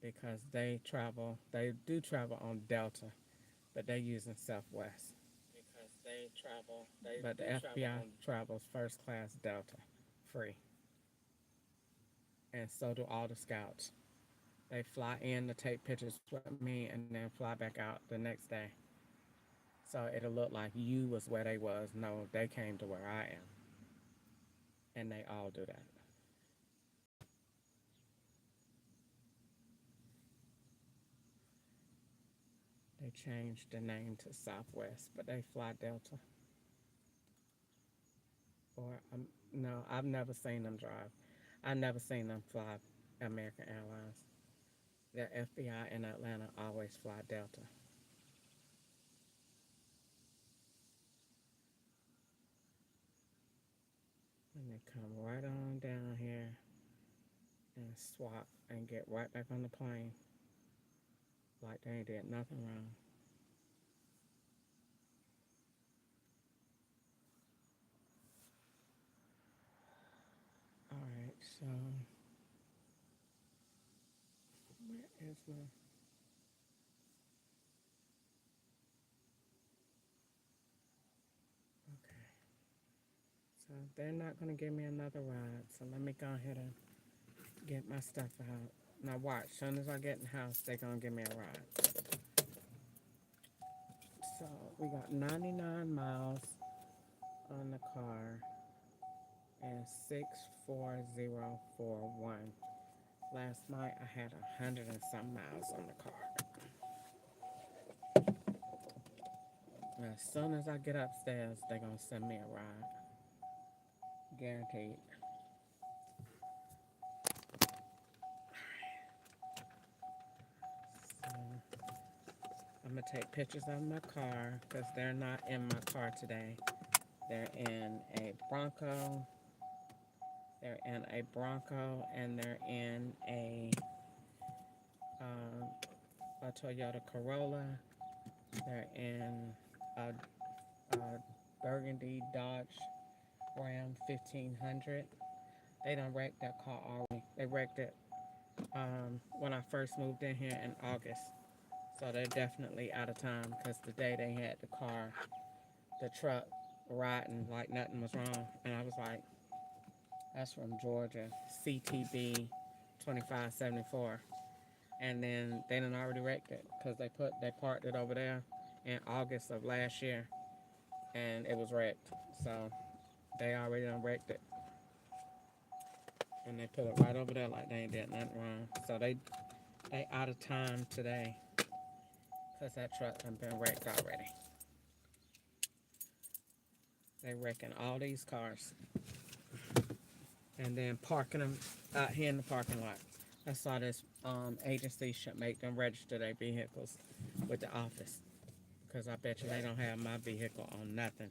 because they do travel on Delta, but they're using Southwest. But the FBI travels first class Delta, free, and so do all the scouts. They fly in to take pictures with me and then fly back out the next day. So it'll look like you was where they was. No, they came to where I am, and they all do that. They changed the name to Southwest, but they fly Delta. Or no, I've never seen them drive. I've never seen them fly American Airlines. The FBI in Atlanta always fly Delta. And they come right on down here and swap and get right back on the plane like they ain't did nothing wrong. All right, so where is my? Okay, so they're not gonna give me another ride. So let me go ahead and get my stuff out. Now watch, as soon as I get in the house, they're gonna give me a ride. So we got 99 miles on the car and 64041. Last night I had 100 and some miles on the car. As soon as I get upstairs, they're gonna send me a ride. Guaranteed. So I'm gonna take pictures of my car because they're not in my car today. They're in a Bronco. They're in a Bronco and they're in um, a Toyota Corolla. They're in a, a Burgundy Dodge Ram 1500. They done wrecked that car already. They wrecked it when I first moved in here in August. So they're definitely out of time because the day they had the truck riding like nothing was wrong. And I was like, that's from Georgia, CTB 2574. And then they done already wrecked it because they parked it over there in August of last year and it was wrecked. So they already done wrecked it. And they put it right over there like they ain't did nothing wrong. So they out of time today because that truck done been wrecked already. They wrecking all these cars and then parking them out here in the parking lot. I saw this agency should make them register their vehicles with the office because I bet you they don't have my vehicle on nothing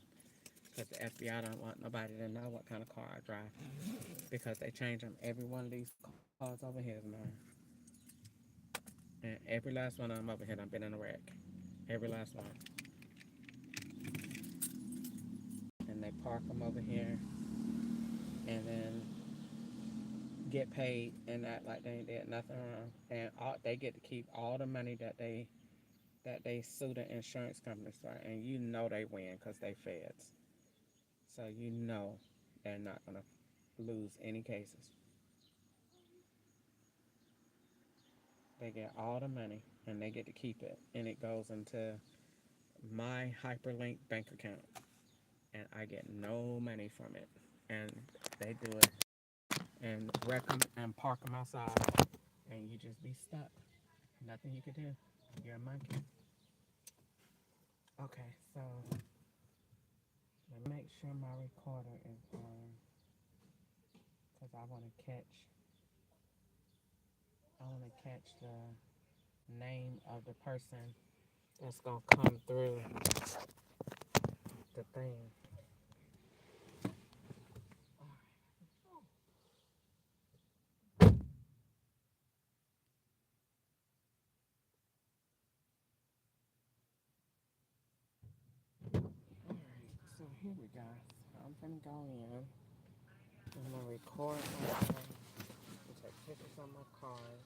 because the FBI don't want nobody to know what kind of car I drive because they change them. Every one of these cars over here is mine. And every last one of them over here I've been in a wreck. Every last one. And they park them over here and then get paid and act like they ain't did nothing wrong. And they get to keep all the money that they sue the insurance companies for. And you know they win because they feds. So you know they're not going to lose any cases. They get all the money and they get to keep it. And it goes into my hyperlink bank account. And I get no money from it. And they do it and wreck them and park them outside. And you just be stuck. Nothing you can do. You're a monkey. Okay, so let me make sure my recorder is on because I want to catch the name of the person that's gonna come through the thing. Alright, so here we go. I'm gonna go in. I'm gonna record my phone and take pictures on my card.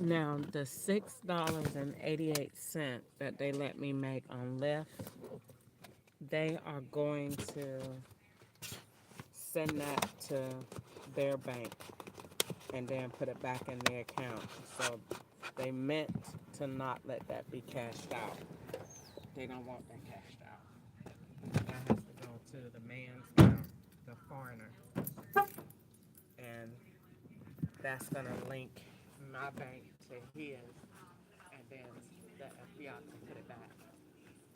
Now, the $6.88 that they let me make on Lyft, they are going to send that to their bank and then put it back in their account. So they meant to not let that be cashed out. They don't want that cashed out. That has to go to the man's account, the foreigner. And that's going to link my bank to his. And then the FBI can put it back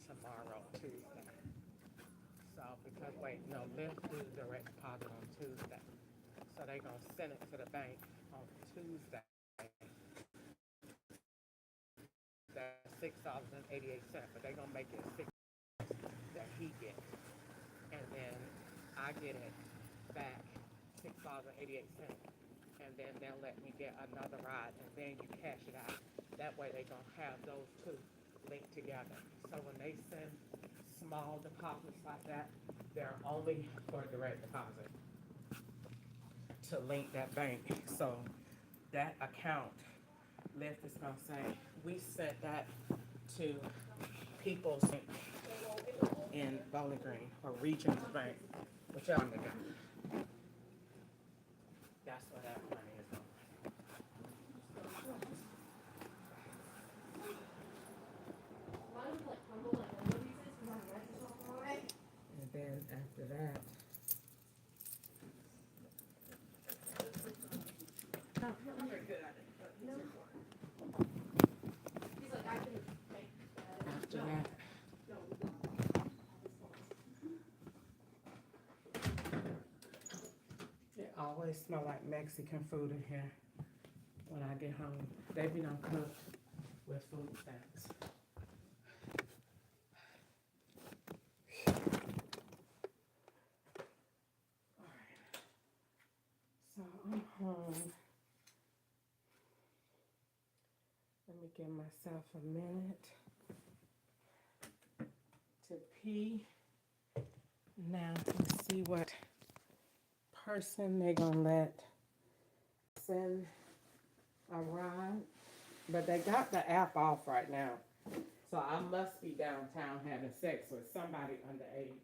tomorrow, Tuesday. So, because Lyft do direct deposit on Tuesday. So they're going to send it to the bank on Tuesday. That's $6.88, but they're going to make it that he gets. And then I get it back, $6.88. And then they'll let me get another ride, and then you cash it out. That way they're going to have those two linked together. So when they send small deposits like that, they're only for direct deposit to link that bank. So that account, Lyft is going to say, we sent that to People's Bank in Bowling Green or Regions Bank, whichever one they got. That's what that money is on. And then after that, after that, it always smell like Mexican food in here when I get home. They be done cooked with food stamps. Alright. So I'm home. Let me give myself a minute to pee. Now let's see what person they gonna let send a ride. But they got the app off right now. So I must be downtown having sex with somebody underage.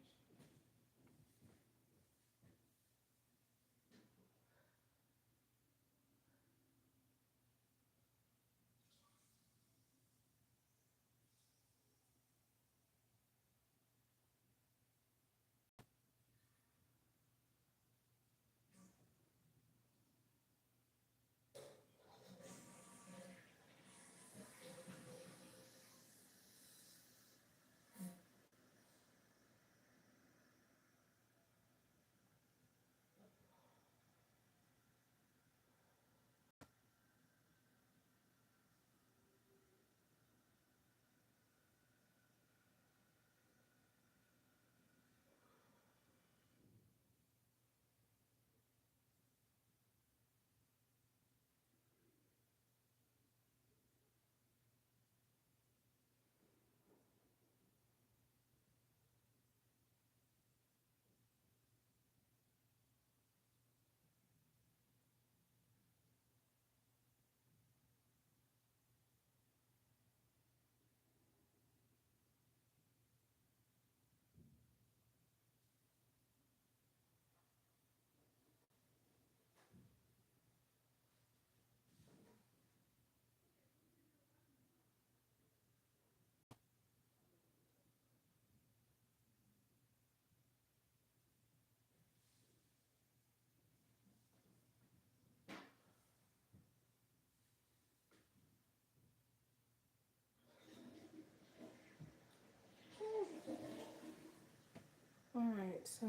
Alright, so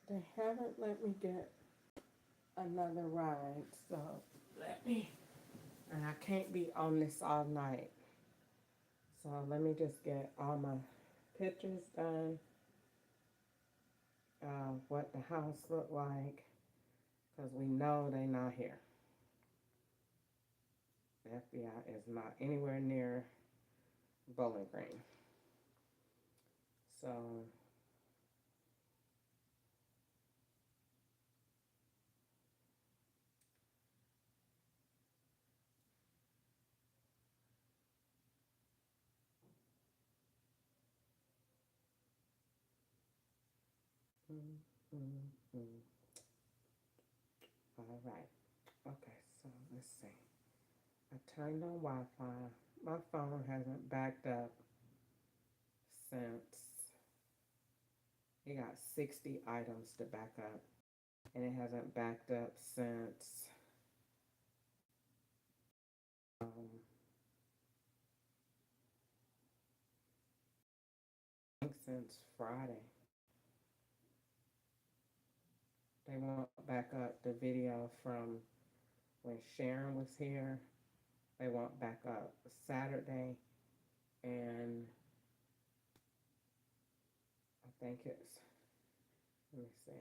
they haven't let me get another ride, so let me, and I can't be on this all night. So let me just get all my pictures done, what the house looked like, because we know they're not here. The FBI is not anywhere near Bowling Green. So mm, mm. All right. Okay, so let's see. I turned on Wi-Fi. My phone hasn't backed up since it got 60 items to back up, and it hasn't backed up since um, I think since Friday. They won't back up the video from when Sharon was here. They won't back up Saturday, and I think it's, let me see.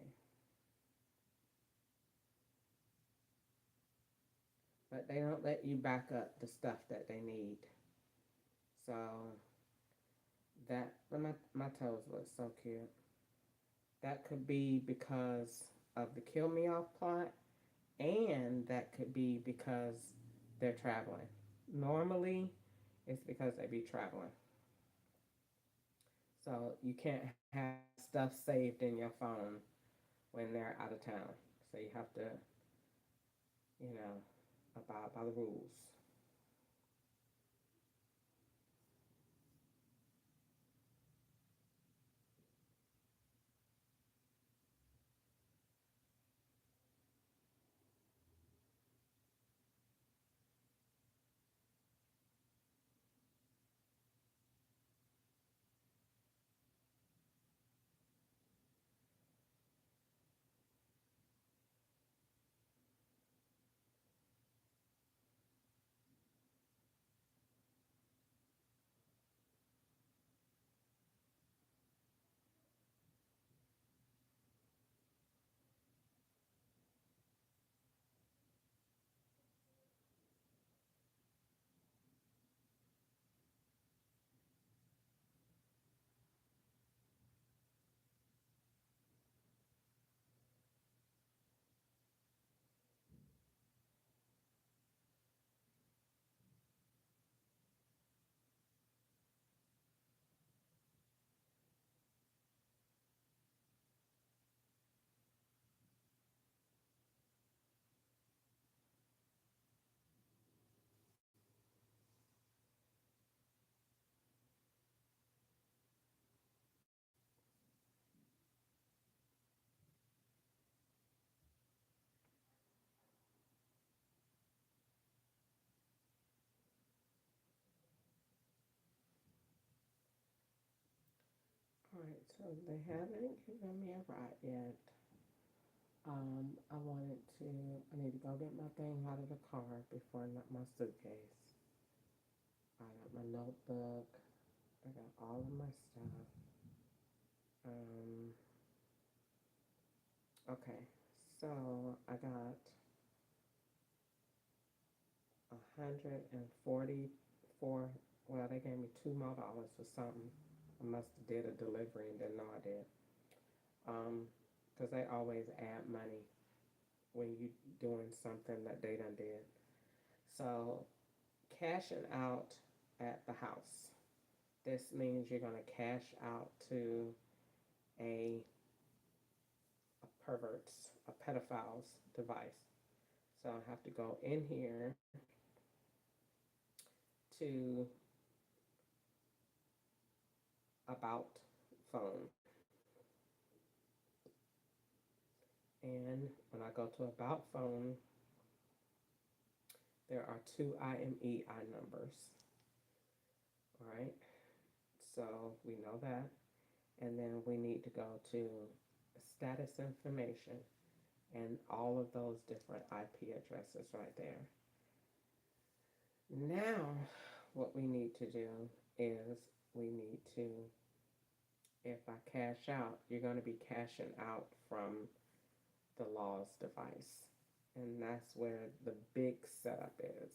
But they don't let you back up the stuff that they need. So that, my toes look so cute. That could be because of the Kill Me Off plot, and that could be because they're traveling. Normally, it's because they be traveling. So you can't have stuff saved in your phone when they're out of town. So you have to, you know, abide by the rules. All right, so they haven't given me a ride yet. I wanted to, I need to go get my thing out of the car before my suitcase. I got my notebook. I got all of my stuff. Um, okay, so I got 144. Well, they gave me $2 more for something. I must have did a delivery and didn't know I did. Because they always add money when you doing something that they done did. So cashing out at the house. This means you're gonna cash out to a pervert's, a pedophile's device. So I have to go in here to about phone. And when I go to about phone, there are two IMEI numbers. All right. So we know that. And then we need to go to status information and all of those different IP addresses right there. Now, what we need to do is we need to, if I cash out, you're going to be cashing out from the law's device. And that's where the big setup is,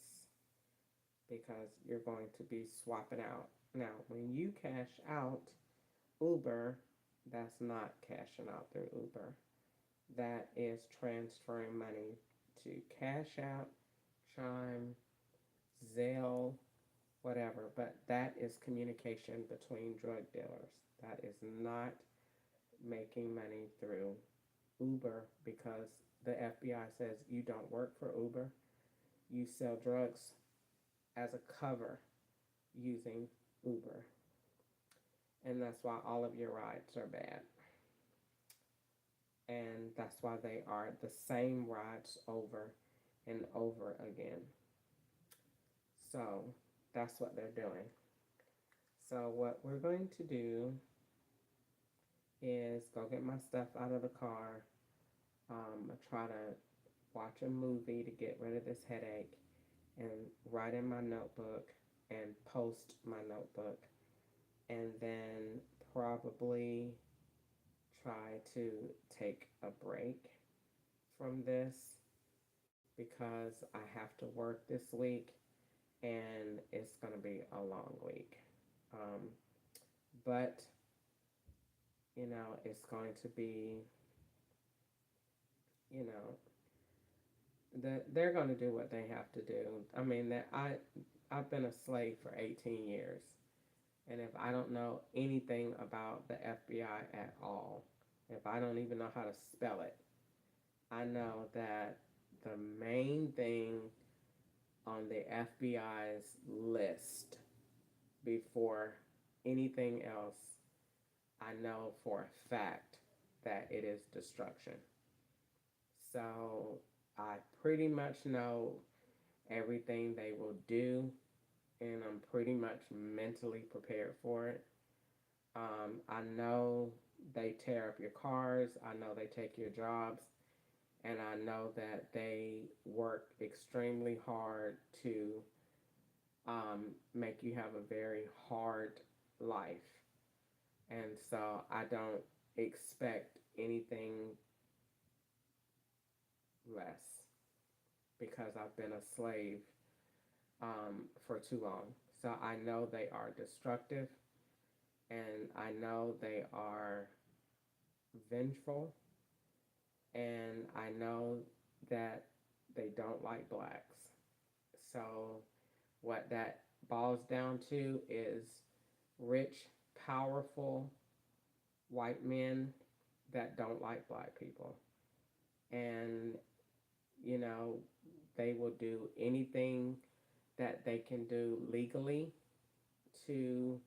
because you're going to be swapping out. Now, when you cash out Uber, that's not cashing out through Uber. That is transferring money to Cash App, Chime, Zelle, whatever. But that is communication between drug dealers. That is not making money through Uber because the FBI says you don't work for Uber. You sell drugs as a cover using Uber. And that's why all of your rides are bad. And that's why they are the same rides over and over again. So that's what they're doing. So, what we're going to do is go get my stuff out of the car, try to watch a movie to get rid of this headache, and write in my notebook and post my notebook, and then probably try to take a break from this because I have to work this week and it's going to be a long week. Um, but, it's going to be, you know, they're going to do what they have to do. I mean, I've been a slave for 18 years. And if I don't know anything about the FBI at all, if I don't even know how to spell it, I know that the main thing on the FBI's list before anything else, I know for a fact that it is destruction. So I pretty much know everything they will do, and I'm pretty much mentally prepared for it. I know they tear up your cars, I know they take your jobs, and I know that they work extremely hard to make you have a very hard life. And so I don't expect anything less because I've been a slave for too long. So I know they are destructive, and I know they are vengeful, and I know that they don't like blacks. So what that boils down to is rich, powerful white men that don't like black people. And, you know, they will do anything that they can do legally to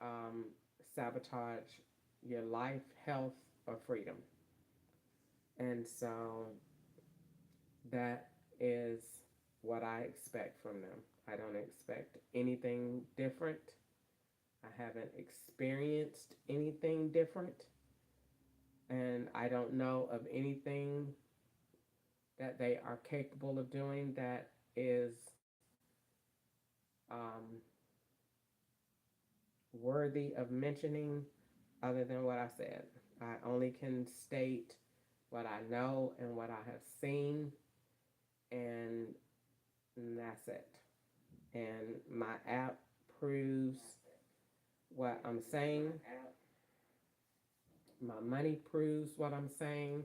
um, sabotage your life, health, or freedom. And so that is what I expect from them. I don't expect anything different. I haven't experienced anything different. And I don't know of anything that they are capable of doing that is um, worthy of mentioning other than what I said. I only can state what I know and what I have seen, and that's it. And my app proves what I'm saying. My money proves what I'm saying.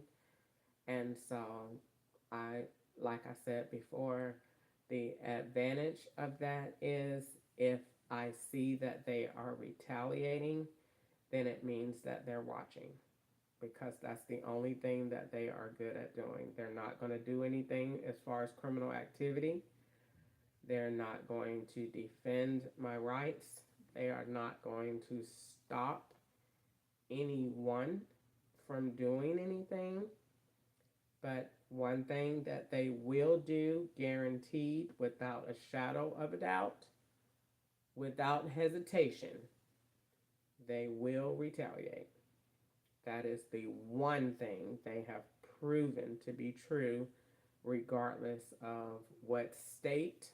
And so I, like I said before, the advantage of that is if I see that they are retaliating, then it means that they're watching because that's the only thing that they are good at doing. They're not going to do anything as far as criminal activity. They're not going to defend my rights. They are not going to stop anyone from doing anything. But one thing that they will do, guaranteed, without a shadow of a doubt, without hesitation, they will retaliate. That is the one thing they have proven to be true, regardless of what state,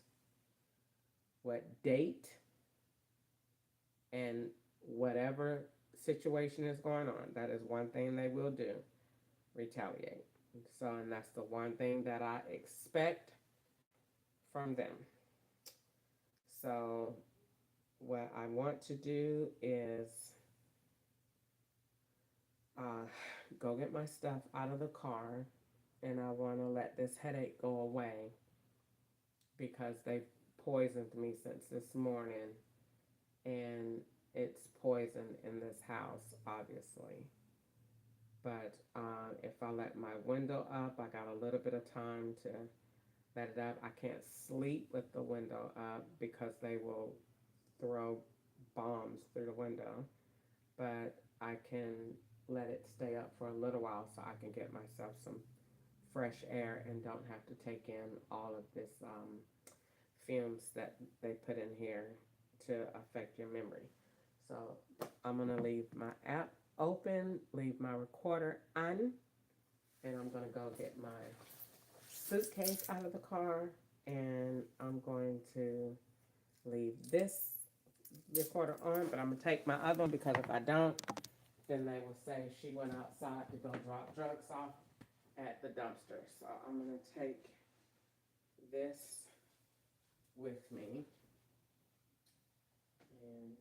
what date, and whatever situation is going on. That is one thing they will do, retaliate. So, and that's the one thing that I expect from them. So, what I want to do is uh, go get my stuff out of the car, and I want to let this headache go away because they've poisoned me since this morning, and it's poison in this house, obviously. But if I let my window up, I got a little bit of time to let it up. I can't sleep with the window up because they will throw bombs through the window. But I can let it stay up for a little while so I can get myself some fresh air and don't have to take in all of this fumes that they put in here to affect your memory. So I'm gonna leave my app open, leave my recorder on, and I'm gonna go get my suitcase out of the car, and I'm going to leave this recorder on, but I'm gonna take my other one because if I don't, then they will say she went outside to go drop drugs off at the dumpster. So I'm gonna take this with me. And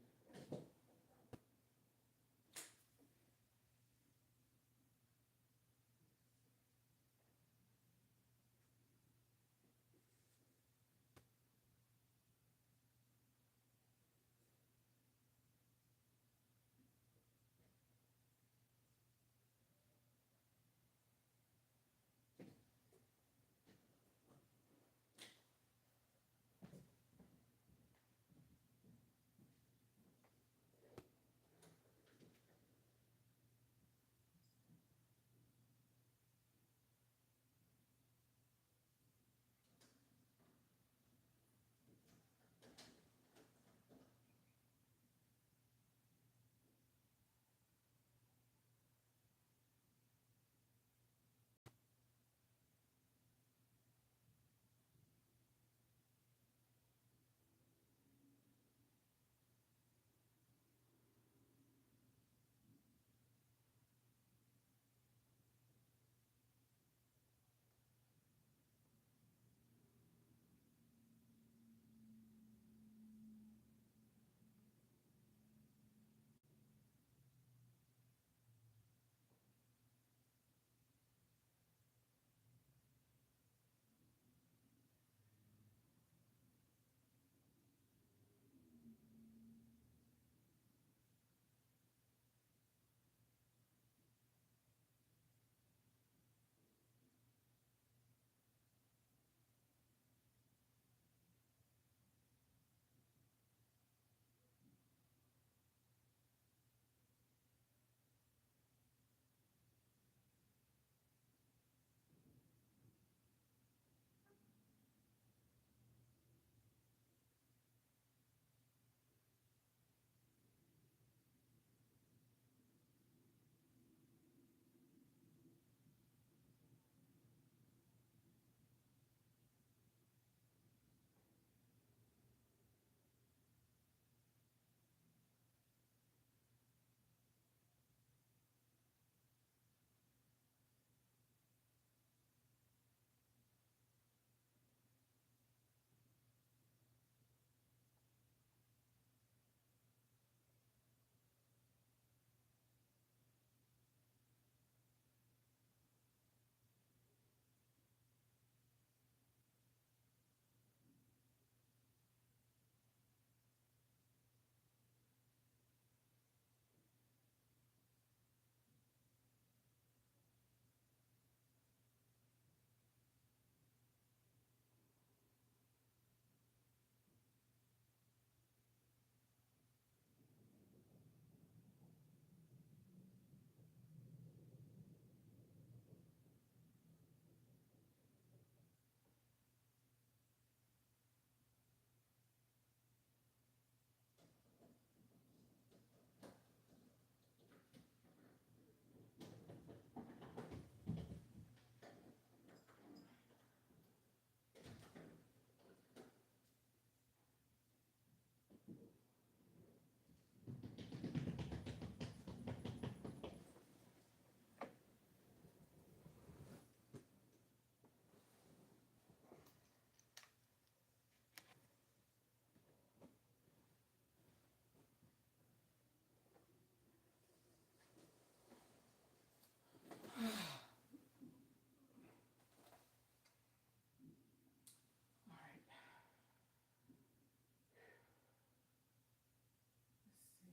all right,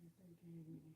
let's see if they gave me.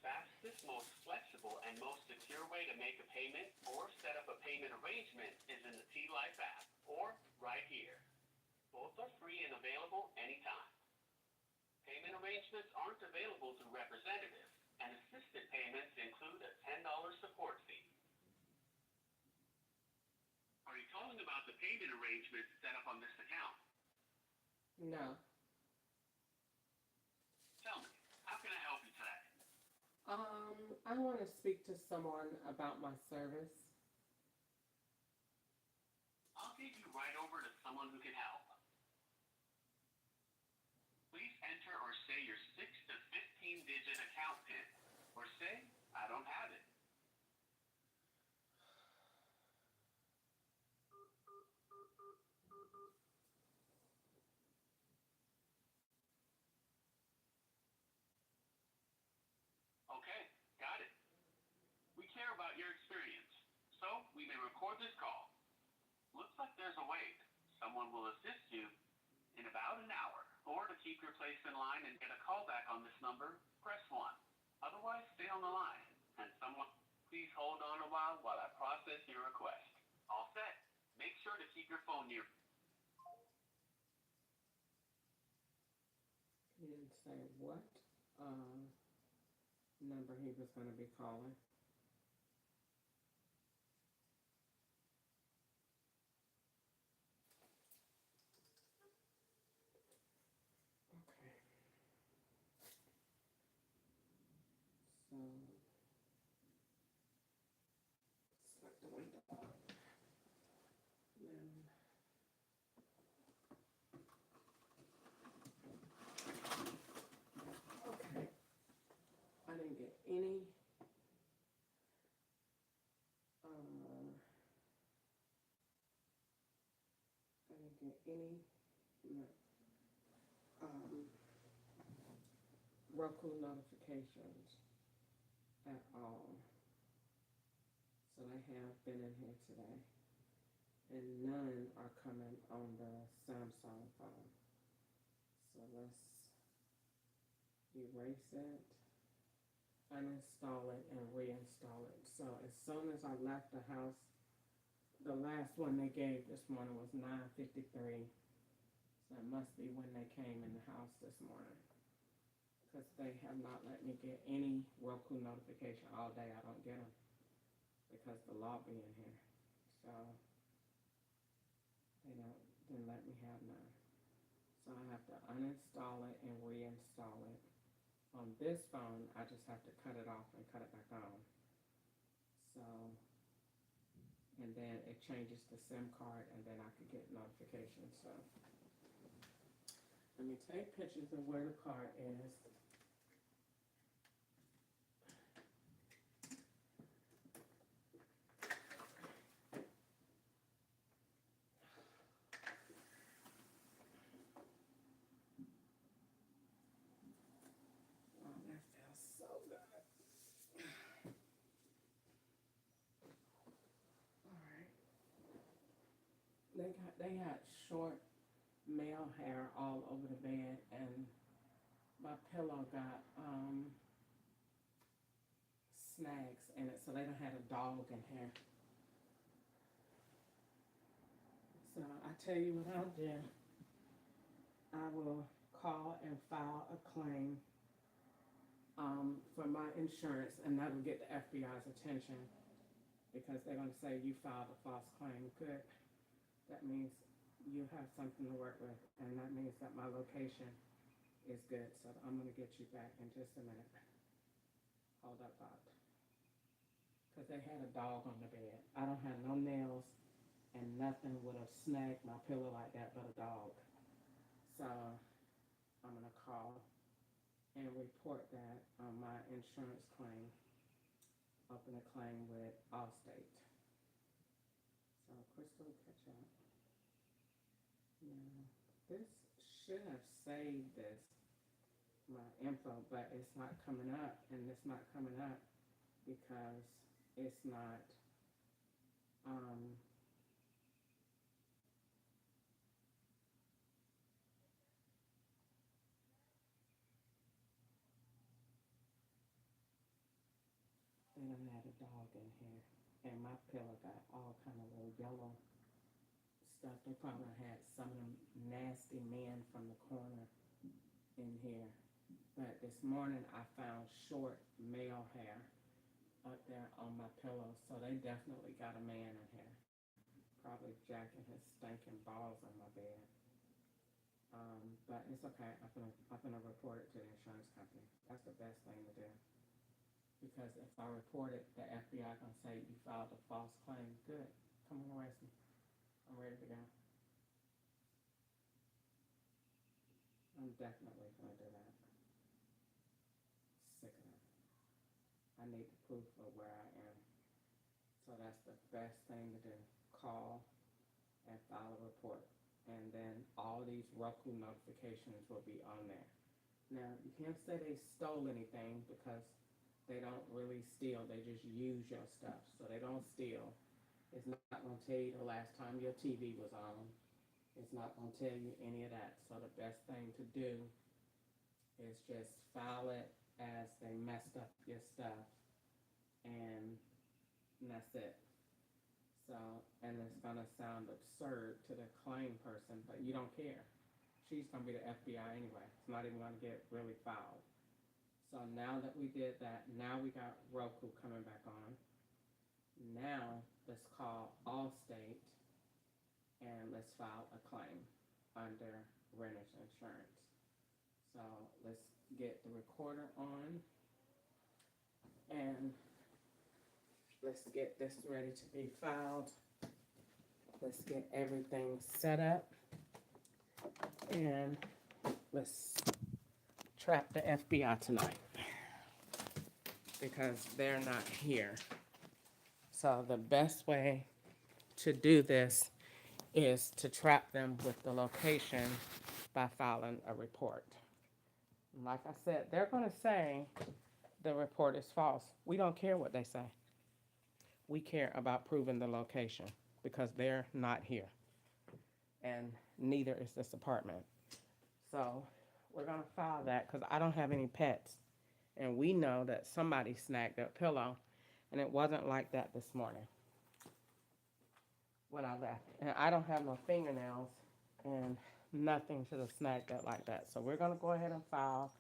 fastest, most flexible, and most secure way to make a payment or set up a payment arrangement is in the T-Life app or right here. Both are free and available anytime. Payment arrangements aren't available through representatives, and assisted payments include a $10 support fee. Are you calling about the payment arrangements set up on this account? No. Tell me, how can I help you today? I want to speak to someone about my service. I'll get you right over to someone who can help. Please enter or say your 6 to 15-digit account PIN, or say, I don't have it. Okay, got it. We care about your experience, so we may record this call. Looks like there's a wait. Someone will assist you in about an hour. Or to keep your place in line and get a call back on this number, press 1. Otherwise, stay on the line. And someone, please hold on a while I process your request. All set. Make sure to keep your phone near. He didn't say what number he was going to be calling. Okay. So, select the window. Then, okay. I didn't get any Roku notifications at all. So they have been in here today. And none are coming on the Samsung phone. So let's erase it, uninstall it, and reinstall it. So as soon as I left the house, the last one they gave this morning was 9:53. So it must be when they came in the house this morning. Because they have not let me get any Roku notification all day. I don't get them because the law be in here. So they didn't let me have none. So I have to uninstall it and reinstall it. On this phone, I just have to cut it off and cut it back on. So, and then it changes the SIM card, and then I could get notifications. So let me take pictures of where the card is. Oh, that feels so good. All right. They got short male hair all over the bed, and my pillow got snags in it, so they done had a dog in here. So I tell you what I'll do. I will call and file a claim for my insurance, and that'll get the FBI's attention because they're going to say you filed a false claim. Good. That means you have something to work with, and that means that my location is good. So I'm going to get you back in just a minute. Hold up, Bob. Because they had a dog on the bed. I don't have no nails, and nothing would have snagged my pillow like that but a dog. So I'm going to call and report that on my insurance claim. Open a claim with ALLSTATE. So Crystal, catch up. Now, this should have saved this, my info, but it's not coming up, and it's not coming up because it's not, dog in here, and my pillow got all kind of little yellow stuff. They probably had some of them nasty men from the corner in here. But this morning I found short male hair up there on my pillow, so they definitely got a man in here. Probably jacking his stinking balls on my bed. But it's okay. I'm gonna report it to the insurance company. That's the best thing to do. Because if I report it, the FBI gonna say you filed a false claim. Good. Come on, arrest me. I'm ready to go. I'm definitely gonna do that. Sick of it. I need the proof of where I am. So that's the best thing to do. Call and file a report. And then all these Roku notifications will be on there. Now, you can't say they stole anything because they don't really steal. They just use your stuff. So they don't steal. It's not going to tell you the last time your TV was on. It's not going to tell you any of that. So the best thing to do is just file it as they messed up your stuff. And that's it. So, and it's going to sound absurd to the claim person, but you don't care. She's going to be the FBI anyway. It's not even going to get really filed. So now that we did that, now we got Roku coming back on. Now let's call ALLSTATE and let's file a claim under renter's insurance. So let's get the recorder on and let's get this ready to be filed. Let's get everything set up and let's trap the FBI tonight because they're not here. So the best way to do this is to trap them with the location by filing a report. Like I said, they're going to say the report is false. We don't care what they say. We care about proving the location because they're not here. And neither is this apartment. So we're going to file that because I don't have any pets. And we know that somebody snagged that pillow, and it wasn't like that this morning when I left. And I don't have no fingernails, and nothing should have snagged that like that. So we're going to go ahead and file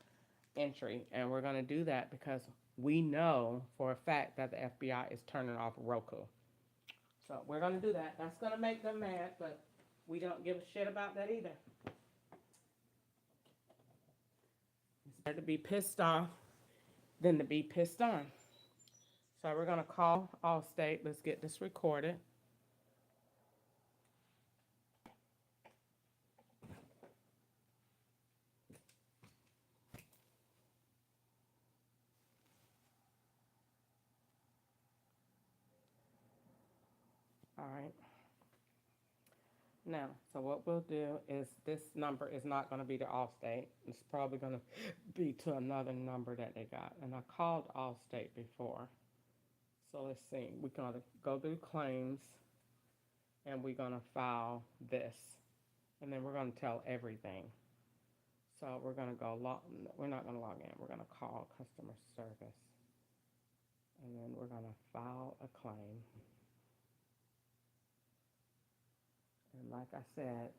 entry, and we're going to do that because we know for a fact that the FBI is turning off Roku. So we're going to do that. That's going to make them mad, but we don't give a shit about that either. It's better to be pissed off than to be pissed on. So we're going to call ALLSTATE. Let's get this recorded. All right. Now, so what we'll do is this number is not going to be to ALLSTATE. It's probably going to be to another number that they got. And I called ALLSTATE before. So let's see. We're going to go through claims, and we're going to file this. And then we're going to tell everything. So we're going to go we're not going to log in. We're going to call customer service. And then we're going to file a claim. And like I said,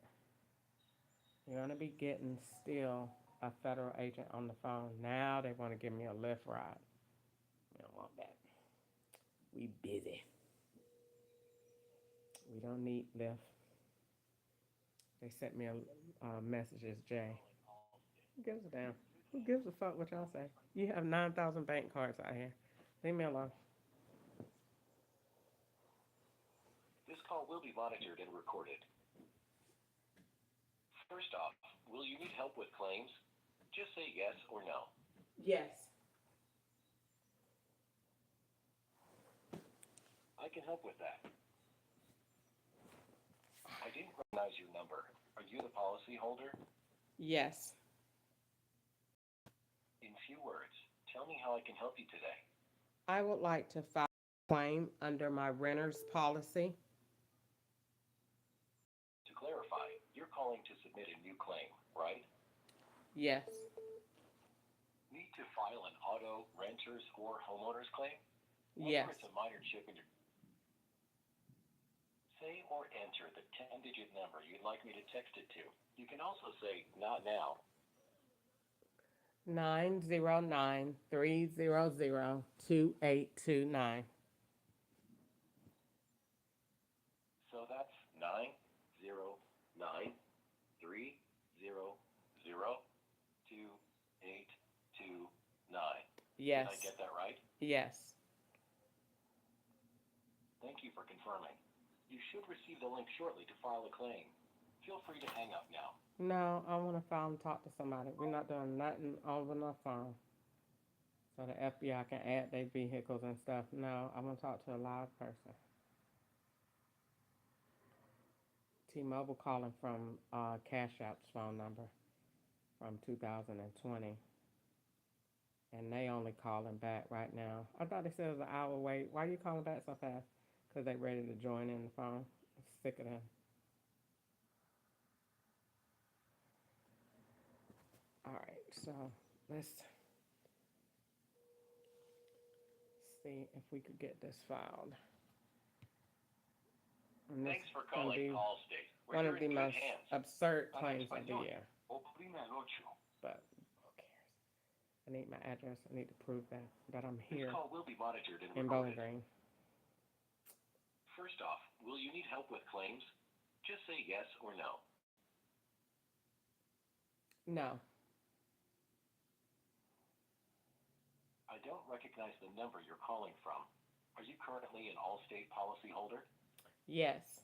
you're going to be getting still a federal agent on the phone. Now they want to give me a Lyft ride. We don't want that. We busy. We don't need Lyft. They sent me a message as Jay. Who gives a damn? Who gives a fuck what y'all say? You have 9,000 bank cards out here. Leave me alone. This call will be monitored and recorded. First off, will you need help with claims? Just say yes or no. Yes. I can help with that. I didn't recognize your number. Are you the policy holder? Yes. In few words, tell me how I can help you today. I would like to file a claim under my renter's policy. To clarify, you're calling to submit a new claim, right? Yes. Need to file an auto, renter's, or homeowner's claim? Whether Yes. it's a minor chip in your... Say or enter the 10-digit number you'd like me to text it to. You can also say, not now. 909-300-2829. So that's 909-300-2829. Did I Yes. get that right? Yes. Thank you for confirming. You should receive the link shortly to file a claim. Feel free to hang up now. No, I want to file and talk to somebody. We're not doing nothing over the phone. So the FBI can add their vehicles and stuff. No, I want to talk to a live person. T-Mobile calling from Cash App's phone number from 2020. And they only calling back right now. I thought they said it was an hour wait. Why are you calling back so fast? Because they ready to join in the phone. I'm sick of them. All right, so let's see if we could get this filed. And this Thanks for is going to calling be ALLSTATE. one We're of the in good most hands. absurd Para claims of the español, year. oprime el ocho. But who cares? I need my address. I need to prove that I'm This here call will be monitored and in Bowling recorded. Green. First off, will you need help with claims? Just say yes or no. No. I don't recognize the number you're calling from. Are you currently an ALLSTATE policyholder? Yes.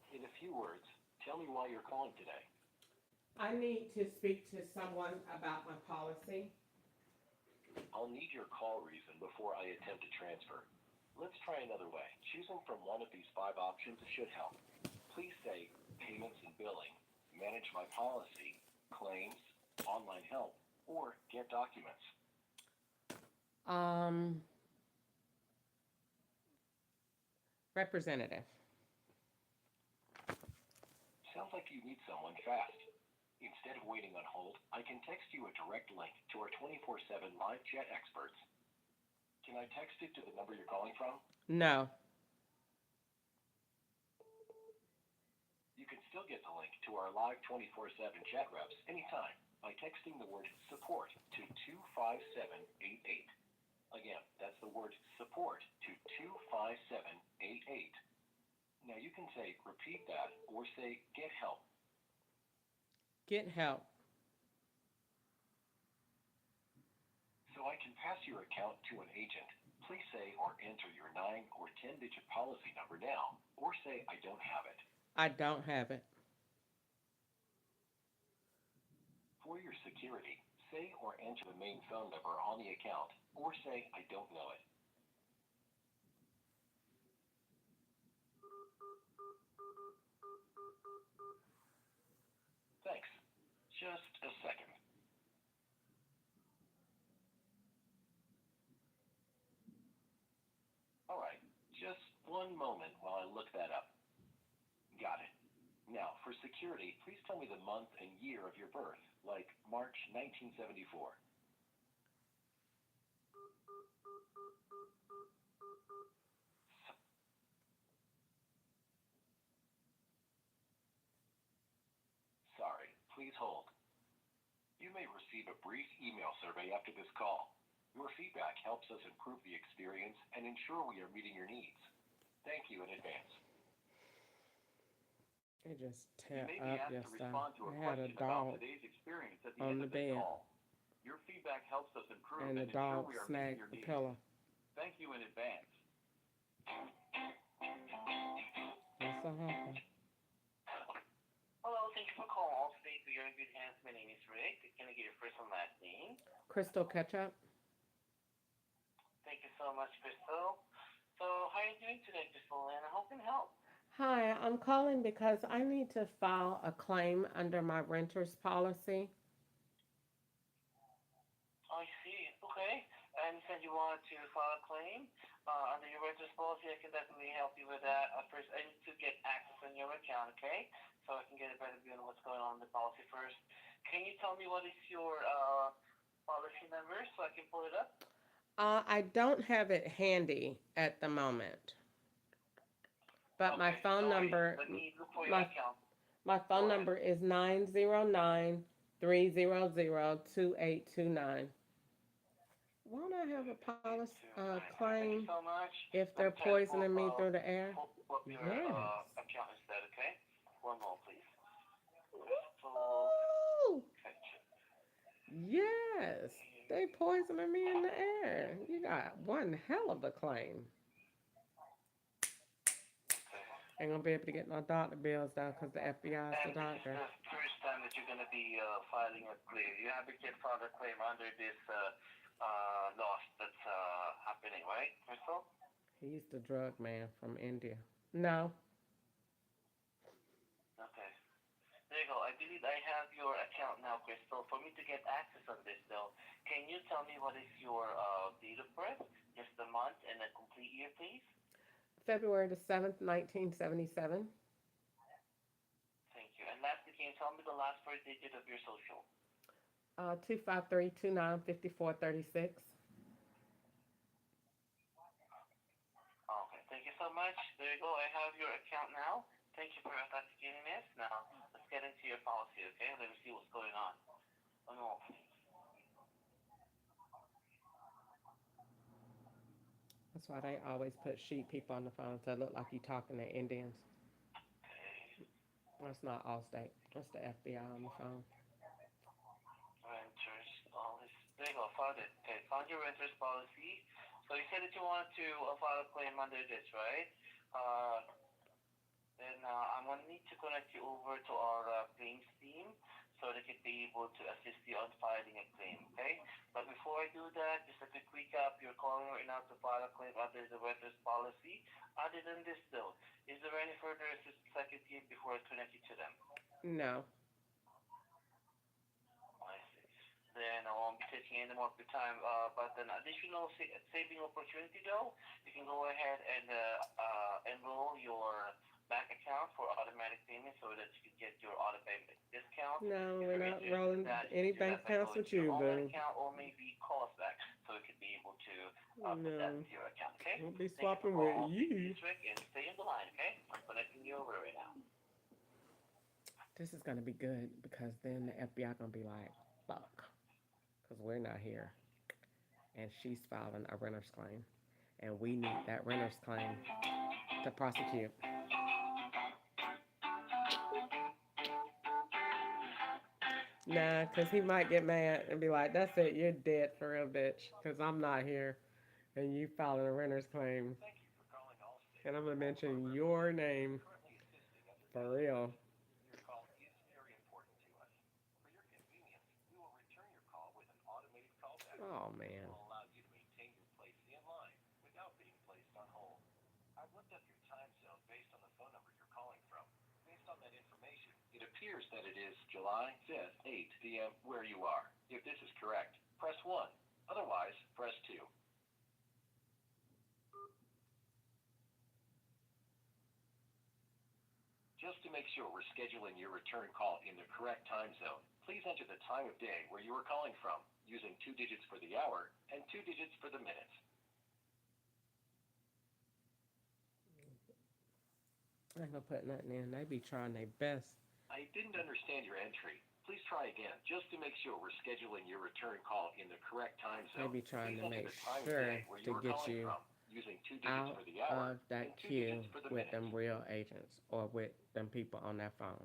In a few words, tell me why you're calling today. I need to speak to someone about my policy. I'll need your call reason before I attempt to transfer. Let's try another way. Choosing from one of these 5 options should help. Please say payments and billing, manage my policy, claims, online help, or get documents. Representative. Sounds like you need someone fast. Instead of waiting on hold, I can text you a direct link to our 24/7 live chat experts. Can I text it to the number you're calling from? No. You can still get the link to our live 24/7 chat reps anytime by texting the word support to 25788. Again, that's the word support to 25788. Now you can say repeat that or say get help. Get help. So I can pass your account to an agent. Please say or enter your 9 or 10-digit policy number now, or say I don't have it. I don't have it. For your security, say or enter the main phone number on the account, or say I don't know it. Thanks. Just a second. All right, just one moment while I look that up. Got it. Now, for security, please tell me the month and year of your birth, like March 1974. Sorry, please hold. You may receive a brief email survey after this call. Your feedback helps us improve the experience and ensure we are meeting your needs. Thank you in advance. They just You tear may be up asked your to stuff. respond to a I had a question about dog today's experience at the on end the of this bed, call. Your feedback helps us improve and and the ensure dog we are meeting snagged your the needs. pillow. Thank you in advance. What's that happen? Hello, thank you for calling ALLSTATE. You're in good hands. My name is Rick. Can I get your first and last name? Crystal Ketchup. Thank you so much, Crystal. So, how are you doing today, Crystal? And I hope I can help. Hi, I'm calling because I need to file a claim under my renter's policy. I see. Okay. And you said you wanted to file a claim under your renter's policy. I can definitely help you with that. First, I need to get access on your account, okay? So I can get a better view on what's going on in the policy first. Can you tell me what is your policy number so I can pull it up? I don't have it handy at the moment, but my Okay, phone no worries. number, Let me look for your my account. my Go phone ahead. number is 909-300-2829. Won't I have a policy 829. Okay, thank claim you so much. if Let they're me try to pull poisoning me through the air? up your Yes. account instead, okay? One moment, please. Crystal Woo! Kitchen. Yes. They poisoning me in the air. You got one hell of a claim. Okay. Ain't gonna be able to get no doctor bills though, cause the FBI is the And this is doctor. the first time that you're going to be filing a claim. You haven't yet filed a claim under this loss that's happening, right, Crystal? He's the drug man from India. No. Okay. There you go. I believe I have your account now, Crystal. For me to get access on this, though, can you tell me what is your date of birth, just the month and the complete year, please? February the 7th, 1977. Thank you. And lastly, can you tell me the last four digit of your social? 253-2954-36. Okay. Thank you so much. There you go. I have your account now. Thank you for authenticating this. Now, let's get into your policy, okay? Let me see what's going on. One moment, please. That's why they always put sheep people on the phone to look like you talking to Indians. Okay. That's not Allstate. That's the FBI on the phone. Renters policy. There you go. Found it. Okay. Found your renters policy. So you said that you wanted to file a claim under this, right? Uh, then I'm gonna need to connect you over to our claims team so they can be able to assist you on filing a claim. Okay. But before I do that, just a quick recap. You're calling right now to file a claim under the renters policy. Other than this, though, is there any further assistance I can give before I connect you to them? No. I see. Then I won't be taking any more of your time. But an additional saving opportunity, though, you can go ahead and enroll your bank account for automatic payments so that you can get your auto payment discount. No, If we're you're not interested in rolling that, you any can do bank that by accounts going with to your you, own boo. account or maybe call us back so we can be able to put that No. into your account. Okay? We'll be Thank you for swapping with calling you. Rick, and stay on the line. Okay? I'm connecting you over right now. This is gonna be good because then the FBI gonna be like, fuck, because we're not here, and she's filing a renter's claim, and we need that renter's claim to prosecute. Nah, because he might get mad and be like, that's it, you're dead for real, bitch, because I'm not here, and you filing a renter's claim, Thank you for calling Allstate. and I'm gonna All of our mention your representatives are name currently assisting other for bank real. customers. Your call is very important to us. For your convenience, we will return your call with an automated callback. Oh This man. will allow you to maintain your place in line without being placed on hold. I've looked up your time zone based on the phone number you're calling from. Based on that information, it appears that it is July 5th, 8 p.m. where you are. If this is correct, press 1. Otherwise, press 2. Just to make sure we're scheduling your return call in the correct time zone, please enter the time of day where you are calling from, using 2 digits for the hour and 2 digits for the minutes. I ain't gonna put nothing in. They be trying their best. I didn't understand your entry. Please try again, just to make sure we're scheduling your return call in the correct time They zone. be trying Please to enter make the time of sure day where to you are get calling you from, using 2 digits out for the hour of that and 2 queue digits for the with minutes. them real agents or with them people on their phone,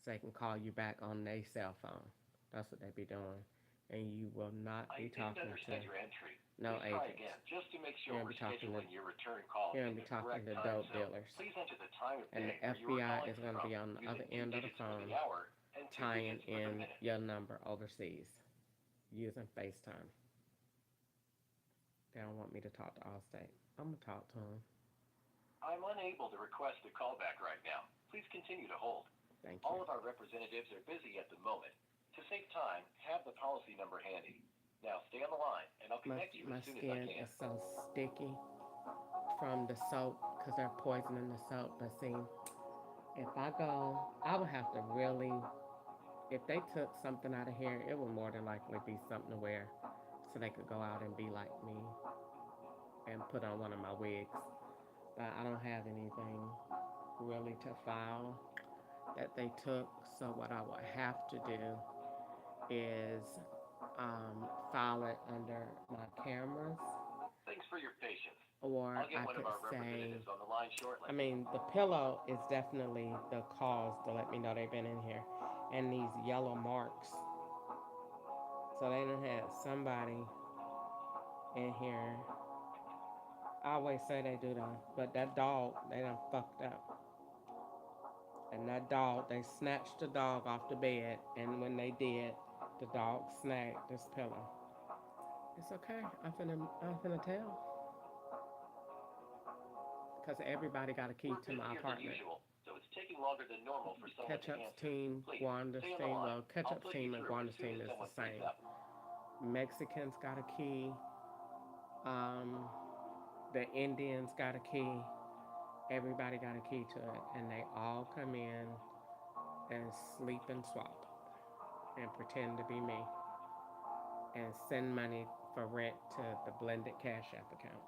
so they can call you back on their cell phone. That's what they be doing, and you will not I be didn't talking to understand your entry. no Please try agents. again, just to make You're sure gonna we're be talking to scheduling your return call you're in gonna be the talking correct to time dope zone. dealers, Please enter the time of and the day where you are FBI calling is gonna from, be on the using other 2 end of the digits for phone, the hour and 2 tying digits for the in minutes. your number overseas using FaceTime. They don't want me to talk to Allstate. I'm gonna talk to them. I'm unable to request a callback right now. Please continue to hold. Thank you. All of our representatives are busy at the moment. To save time, have the policy number handy. Now stay on the line, and I'll My connect you my as soon as I skin can. is so sticky from the soap because they're poisoning the soap. But see, if I go, I would have to really if they took something out of here, it would more than likely be something to wear so they could go out and be like me and put on one of my wigs. But I don't have anything really to file that they took. So what I would have to do is file it under my cameras, Thanks for your patience. or I'll get I one of could our say, representatives on the line shortly. I mean, the pillow is definitely the cause to let me know they've been in here. And these yellow marks. So they done had somebody in here. I always say they do though, but that dog, they done fucked up. And that dog, they snatched the dog off the bed, and when they did, the dog snagged this pillow. It's okay. I'm finna tell, cause everybody got a key We're to my busier than apartment. usual, so it's taking longer than normal for someone to Ketchup's answer. team, Please, Wanda's stay on the team. line. Well, I'll Ketchup's put you team and through as Wanda's soon team as is the someone picks same. up. Mexicans got a key. Um, the Indians got a key. Everybody got a key to it, and they all come in and sleep and swap and pretend to be me and send money for rent to the blended Cash App account.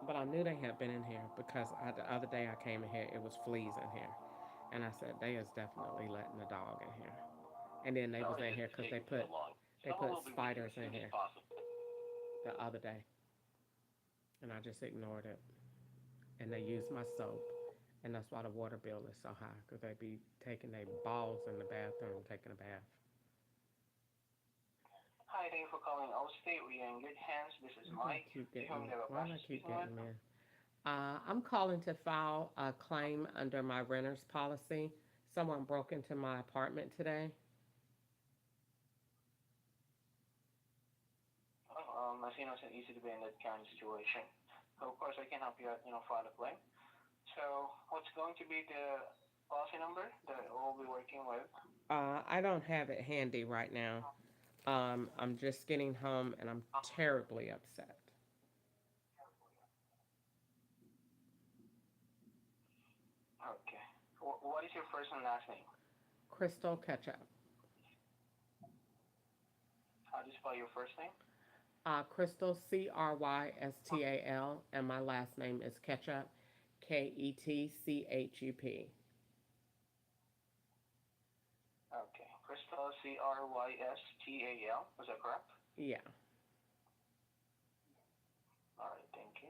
But I knew they had been in here because the other day I came in here, it was fleas in here, and I said they is definitely letting the dog in here. And then they was Sorry in this here is because taking so long. they Someone put will be with you spiders as in soon as here possible. the other day, and I just ignored it. And they used my soap, and that's why the water bill is so high because they be taking their balls in the bathroom, taking a bath. Hi, thank you for calling ALLSTATE. We are in good hands. This is Why do I Mike. keep Do you want getting? me to have a Why do I process keep speaking with? getting them in? I'm calling to file a claim under my renter's policy. Someone broke into my apartment today. Oh, as you know, it's not easy to be in that kind of situation. So, of course, I can help you out, file a claim. So, what's going to be the policy number that we'll be working with? I don't have it handy right now. I'm just getting home and I'm terribly upset. Okay. What is your first and last name? Crystal Ketchup. How do you spell your first name? Crystal, Crystal, and my last name is Ketchup, Ketchup. Okay. Crystal, Crystal. Is that correct? Yeah. All right, thank you.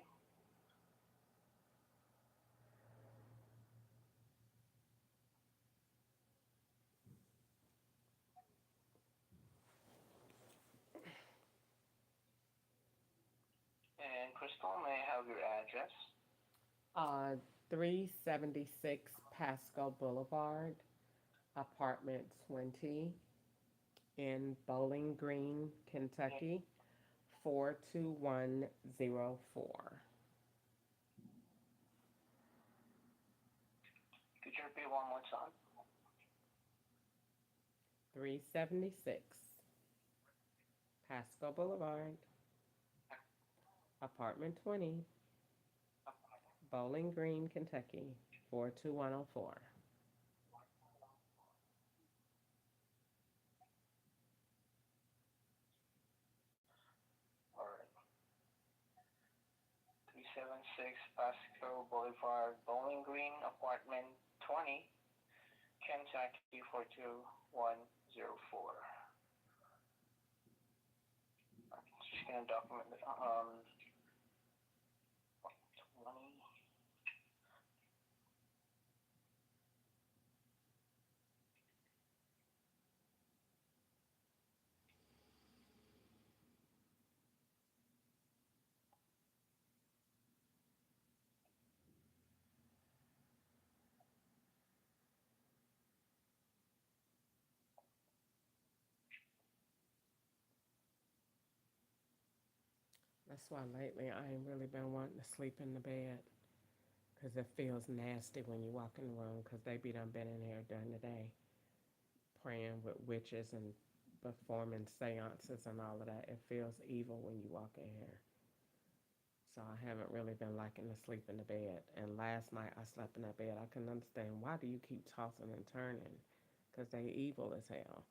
And Crystal, may I have your address? Uh, 376 Pasco Boulevard, apartment 20 in Bowling Green, Kentucky, 42104. Could you repeat one more time? 376 Pasco Boulevard, apartment 20, Bowling Green, Kentucky, 42104. All right. 376 Pasco Boulevard, Bowling Green, apartment 20, Kentucky 42104. Just gonna document it. 20. That's why lately I ain't really been wanting to sleep in the bed because it feels nasty when you walk in the room because they be done been in here during the day praying with witches and performing seances and all of that. It feels evil when you walk in here. So I haven't really been liking to sleep in the bed. And last night I slept in that bed. I couldn't understand, why do you keep tossing and turning? Because they evil as hell.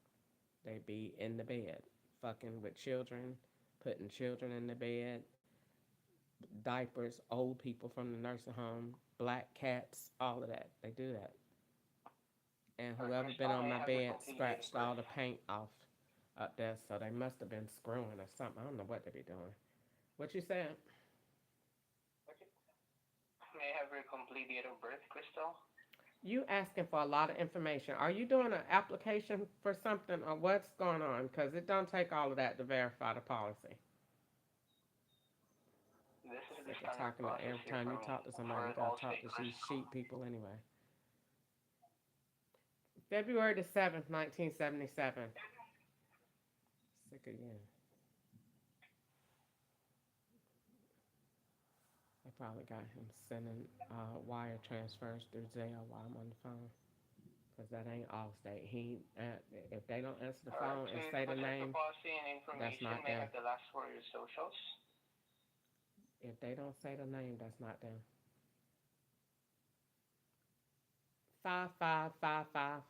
They be in the bed, fucking with children, putting children in the bed, diapers, old people from the nursing home, black cats, all of that. They do that. And whoever been Crystal, on may I my have your bed complete date of scratched all birth? the paint off up there, so they must have been screwing or something. I don't know what they be doing. What you said? May I have your complete date of birth, Crystal? You asking for a lot of information. Are you doing an application for something, or what's going on? Because it don't take all of that to verify the policy. This is the Sick of standard talking to process every here time you from talk to somebody, for you gotta talk Allstate, to these Crystal. sheep people anyway. February the 7th, 1977. Sick of you. They probably got him sending wire transfers through Zelle while I'm on the phone. Because that ain't Allstate. If they don't answer the Alright, phone to and say the protect your name, policy and that's information, not may I them. have the last four of your socials? If they don't say the name, that's not them. 5555.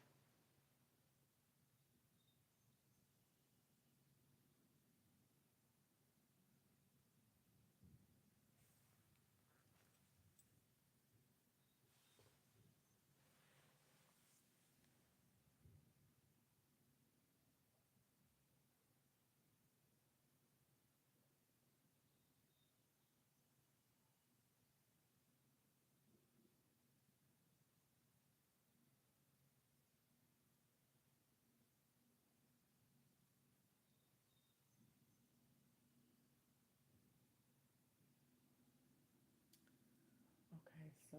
Okay, so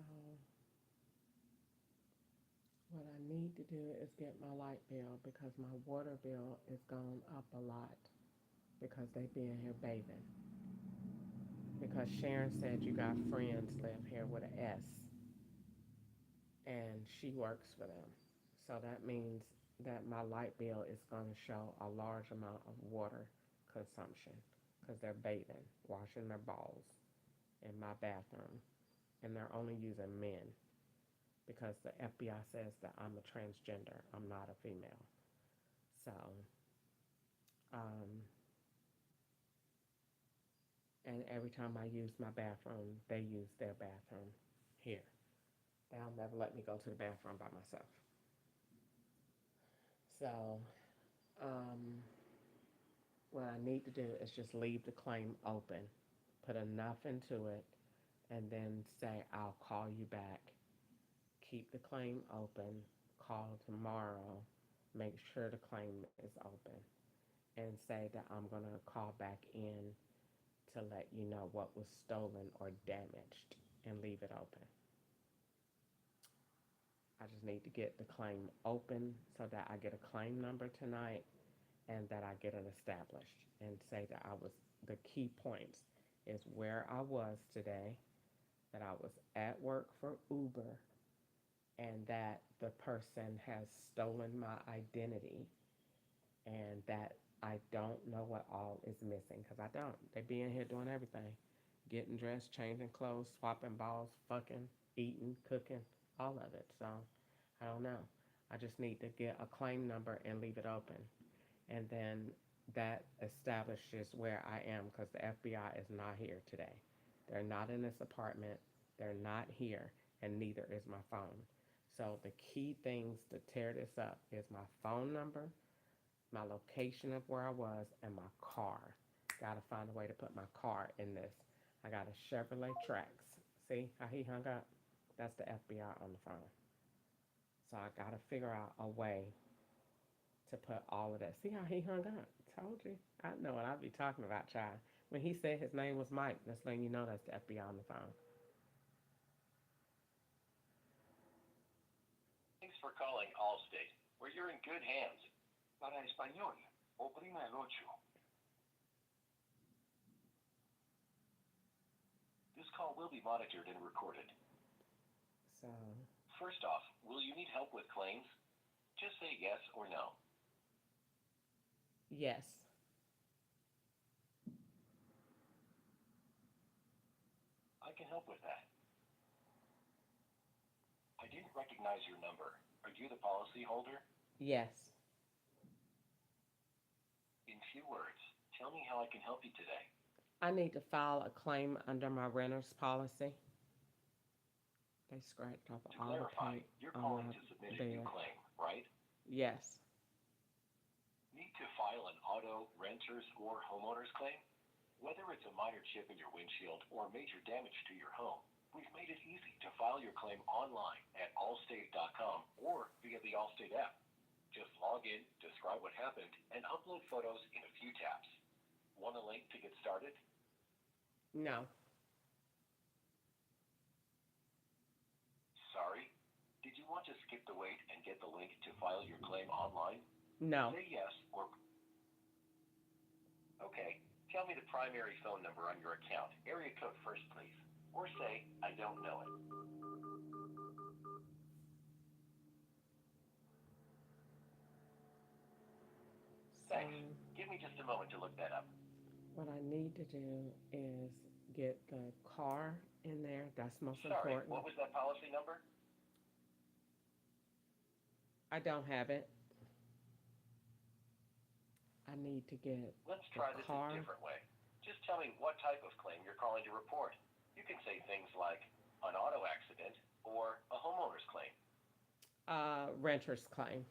what I need to do is get my light bill because my water bill is gone up a lot because they be in here bathing. Because Sharon said you got friends live here with an S, and she works for them. So that means that my light bill is going to show a large amount of water consumption because they're bathing, washing their balls in my bathroom, and they're only using men because the FBI says that I'm a transgender. I'm not a female. So, um, and every time I use my bathroom, they use their bathroom here. They'll never let me go to the bathroom by myself. So, um, what I need to do is just leave the claim open, put enough into it, and then say, I'll call you back. Keep the claim open, call tomorrow, make sure the claim is open, and say that I'm going to call back in to let you know what was stolen or damaged and leave it open. I just need to get the claim open so that I get a claim number tonight and that I get it established and say that I was, the key points is where I was today, that I was at work for Uber, and that the person has stolen my identity, and that I don't know what all is missing because I don't. They be in here doing everything, getting dressed, changing clothes, swapping balls, fucking, eating, cooking, all of it. So I don't know. I just need to get a claim number and leave it open, and then that establishes where I am because the FBI is not here today. They're not in this apartment. They're not here, and neither is my phone. So the key things to tear this up is my phone number, my location of where I was, and my car. Got to find a way to put my car in this. I got a Chevrolet Trax. See how he hung up? That's the FBI on the phone. So I got to figure out a way to put all of that. See how he hung up? Told you. I know what I be talking about, child. When he said his name was Mike, that's letting you know that's the FBI on the phone. Thanks for calling Allstate, where you're in good hands. Para español, oprima el ocho. This call will be monitored and recorded. So, First off, will you need help with claims? Just say yes or no. yes. help with that? I didn't recognize your number. Are you the policyholder? Yes. In few words, tell me how I can help you today. I need to file a claim under my renter's policy. They scratched off To all the clarify, paint you're on calling my to submit a new bed. claim, right? Yes. Need to file an auto, renter's, or homeowner's claim? Whether it's a minor chip in your windshield or major damage to your home, we've made it easy to file your claim online at allstate.com or via the Allstate app. Just log in, describe what happened, and upload photos in a few taps. Want a link to get started? No. Sorry? Did you want to skip the wait and get the link to file your claim online? No. Say yes or... Okay, tell me the primary phone number on your account. Area code first, please. Or say, I don't know it. So Thanks. Give me just a moment to look that up. what I need to do is get the car in there. That's most Sorry, important. what was that policy number? I don't have it. I need to get Let's the try this a car. different way. Just tell me what type of claim you're calling to report. You can say things like an auto accident or a homeowner's claim. Renter's claim.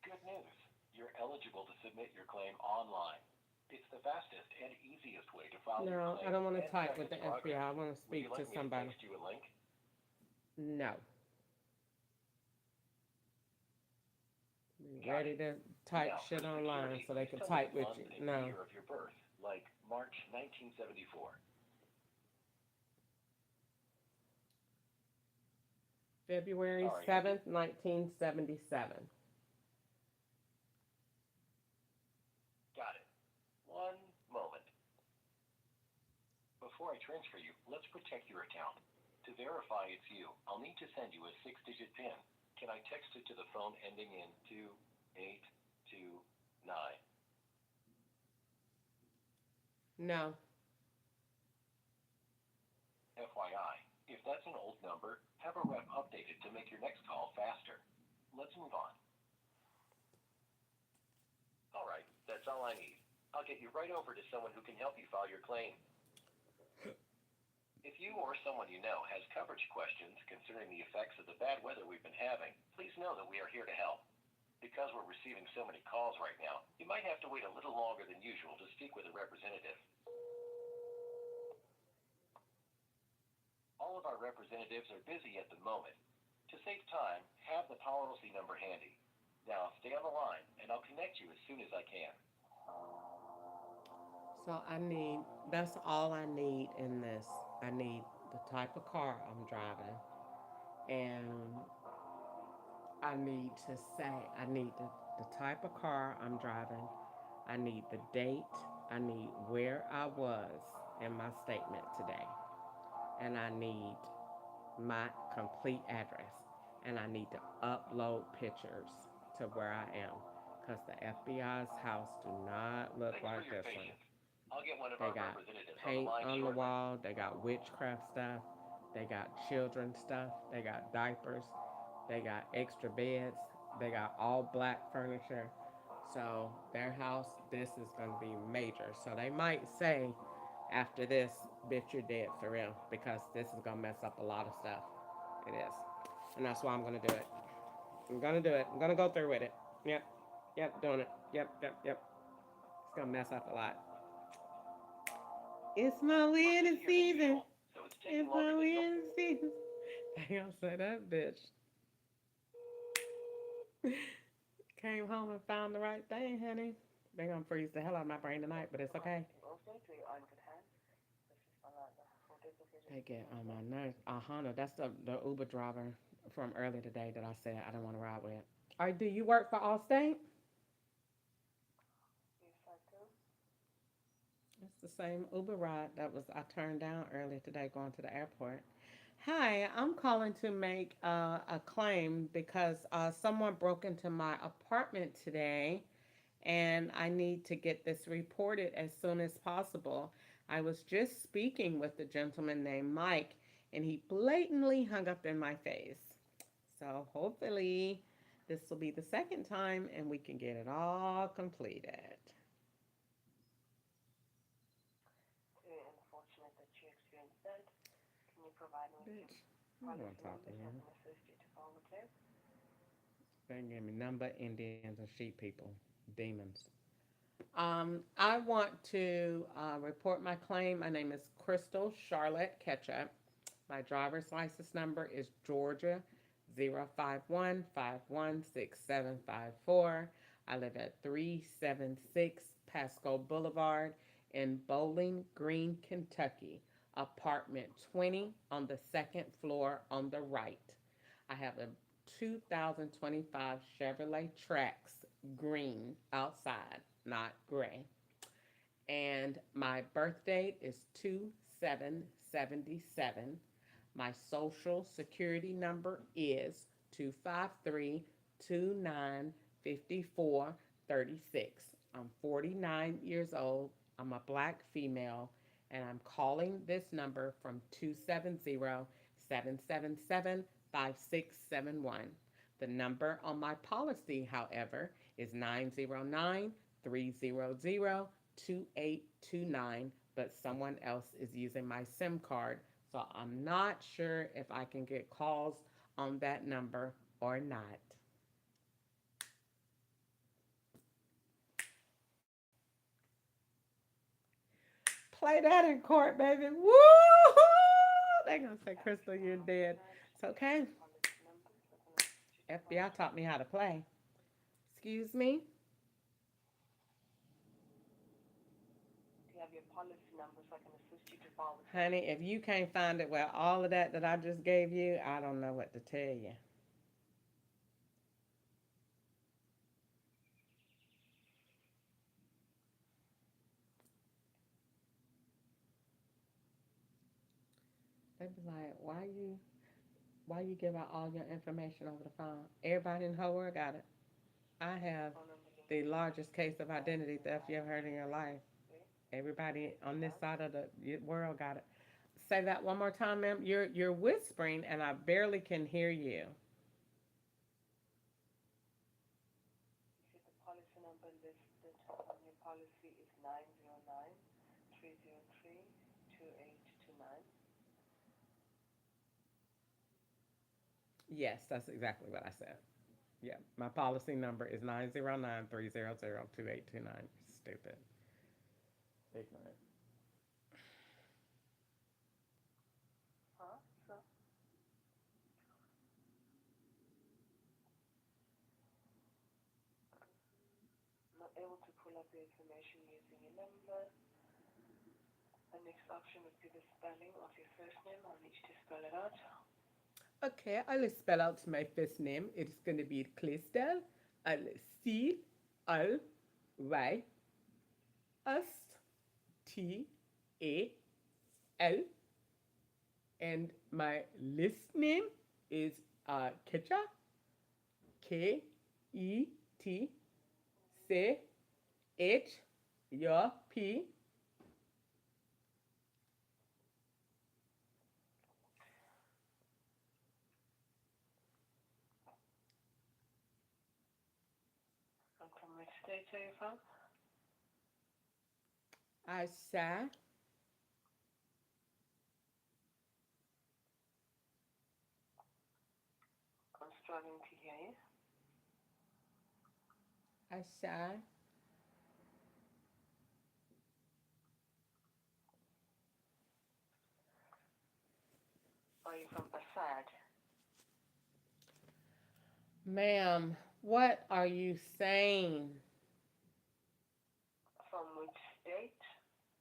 Good news. You're eligible to submit your claim online. It's the fastest and easiest way to file your No, I claim don't want to and type track with its the FBI. progress. I want to Would you speak to like me to somebody. text you a link? No. Be Got ready it. to type Now, shit for online security, so they please can tell me type the with month you. and No. year of your birth, like March 1974. February Sorry, 7th, 1977. got it. One moment. Before I transfer you, let's protect your account. To verify it's you, I'll need to send you a 6-digit PIN. Can I text it to the phone ending in 2829? No. FYI, if that's an old number, have a rep update it to make your next call faster. Let's move on. All right, that's all I need. I'll get you right over to someone who can help you file your claim. If you or someone you know has coverage questions concerning the effects of the bad weather we've been having, please know that we are here to help. Because we're receiving so many calls right now, you might have to wait a little longer than usual to speak with a representative. All of our representatives are busy at the moment. To save time, have the policy number handy. Now stay on the line, and I'll connect you as soon as I can. So that's all I need in this. I need the type of car I'm driving. And I need the type of car I'm driving. I need the date. I need where I was in my statement today. And I need my complete address. And I need to upload pictures to where I am. Because the FBI's house do not look Thanks for like your this one. patience. I'll get one of They our got representatives on the paint line on the shortly. wall. They got witchcraft stuff. They got children's stuff. They got diapers. They got extra beds. They got all black furniture. So their house, this is going to be major. So they might say after this, bitch, you're dead for real. Because this is going to mess up a lot of stuff. It is. And that's why I'm going to do it. I'm going to do it. I'm going to go through with it. Yep. Yep, doing it. Yep, yep, yep. It's going to mess up a lot. It's my We're winter busier than season. usual, so it's taking It's longer my than you'll... winter season. They gonna say that bitch came home and found the right thing, honey. They gonna freeze the hell out of my brain tonight, but it's okay. They get on my nerves. Honda, that's the Uber driver from earlier today that I said I didn't want to ride with. All right, do you work for Allstate? It's the same Uber ride that was I turned down earlier today going to the airport. Hi, I'm calling to make a claim because someone broke into my apartment today and I need to get this reported as soon as possible. I was just speaking with a gentleman named Mike, and he blatantly hung up in my face. So hopefully, this will be the second time and we can get it all completed. Very unfortunate that you experienced that. Can you provide me with your Bitch, I don't want policy to talk number to so I him. can assist you to follow the claim? They give me number Indians and sheep people, demons. I want to report my claim. My name is Crystal Charlotte Ketchup. My driver's license number is Georgia 051516754. I live at 376 Pasco Boulevard in Bowling Green, Kentucky, apartment 20 on the second floor on the right. I have a 2025 Chevrolet Trax green outside, not gray. And my birth date is 2777. My social security number is 253295436. I'm 49 years old. I'm a black female, and I'm calling this number from 270-777-5671. The number on my policy, however, is 909-300-2829, but someone else is using my SIM card, so I'm not sure if I can get calls on that number or not. Play that in court, baby. Woo! They're gonna say, Crystal, you're dead. It's okay. Policy number so I can assist you to follow FBI the taught me how to play. Excuse me? Do you have your policy number so I can assist you to follow the claim? Honey, if you can't find it with all of that I just gave you, I don't know what to tell you. They be like, why you give out all your information over the phone? Everybody in the whole world got it. I have Phone number you the need to largest case of identity theft you ever heard in your life. Everybody on this side of the world got it. Say that one more time, ma'am. You're whispering and I barely can hear you. You said the policy number listed on your policy is 909-303-2829. Yes, that's exactly what I said. Yeah, my policy number is 909-300-2829. Stupid. Ignorant. Huh? So, not able to pull up the information using your number. The next option would be the spelling of your first name. I'll need you to spell it out. Okay, I'll spell out my first name. It's going to be Crystal. I'll CLYSTAL. And my list name is Ketcha. KETCHUP. And from which state are you from? Asha. I'm struggling to hear you. Asha. Are you from Assad? Ma'am, what are you saying? From which state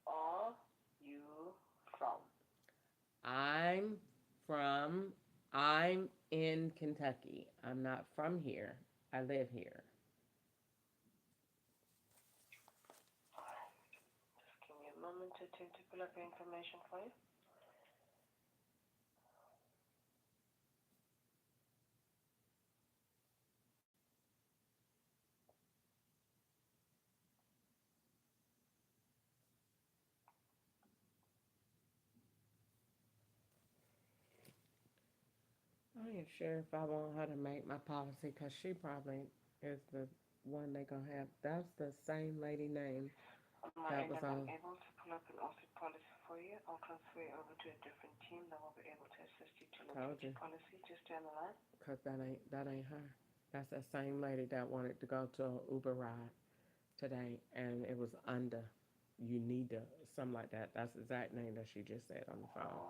are you from? I'm from, I'm in Kentucky. I'm not from here. I live here. Just give me a moment to attempt to pull up your information for you. I ain't sure if I want her to make my policy because she probably is the one they gonna have. That's the same lady name On my that end, was I'm on. unable to pull up an ALLSTATE policy for you. I'll transfer you over to a different team that will be able to assist you to Told locate you, your policy. Just stay on the line. cause that ain't her. That's that same lady that wanted to go to an Uber ride today, and it was under. You need to something like that. That's the exact name that she just said on the phone.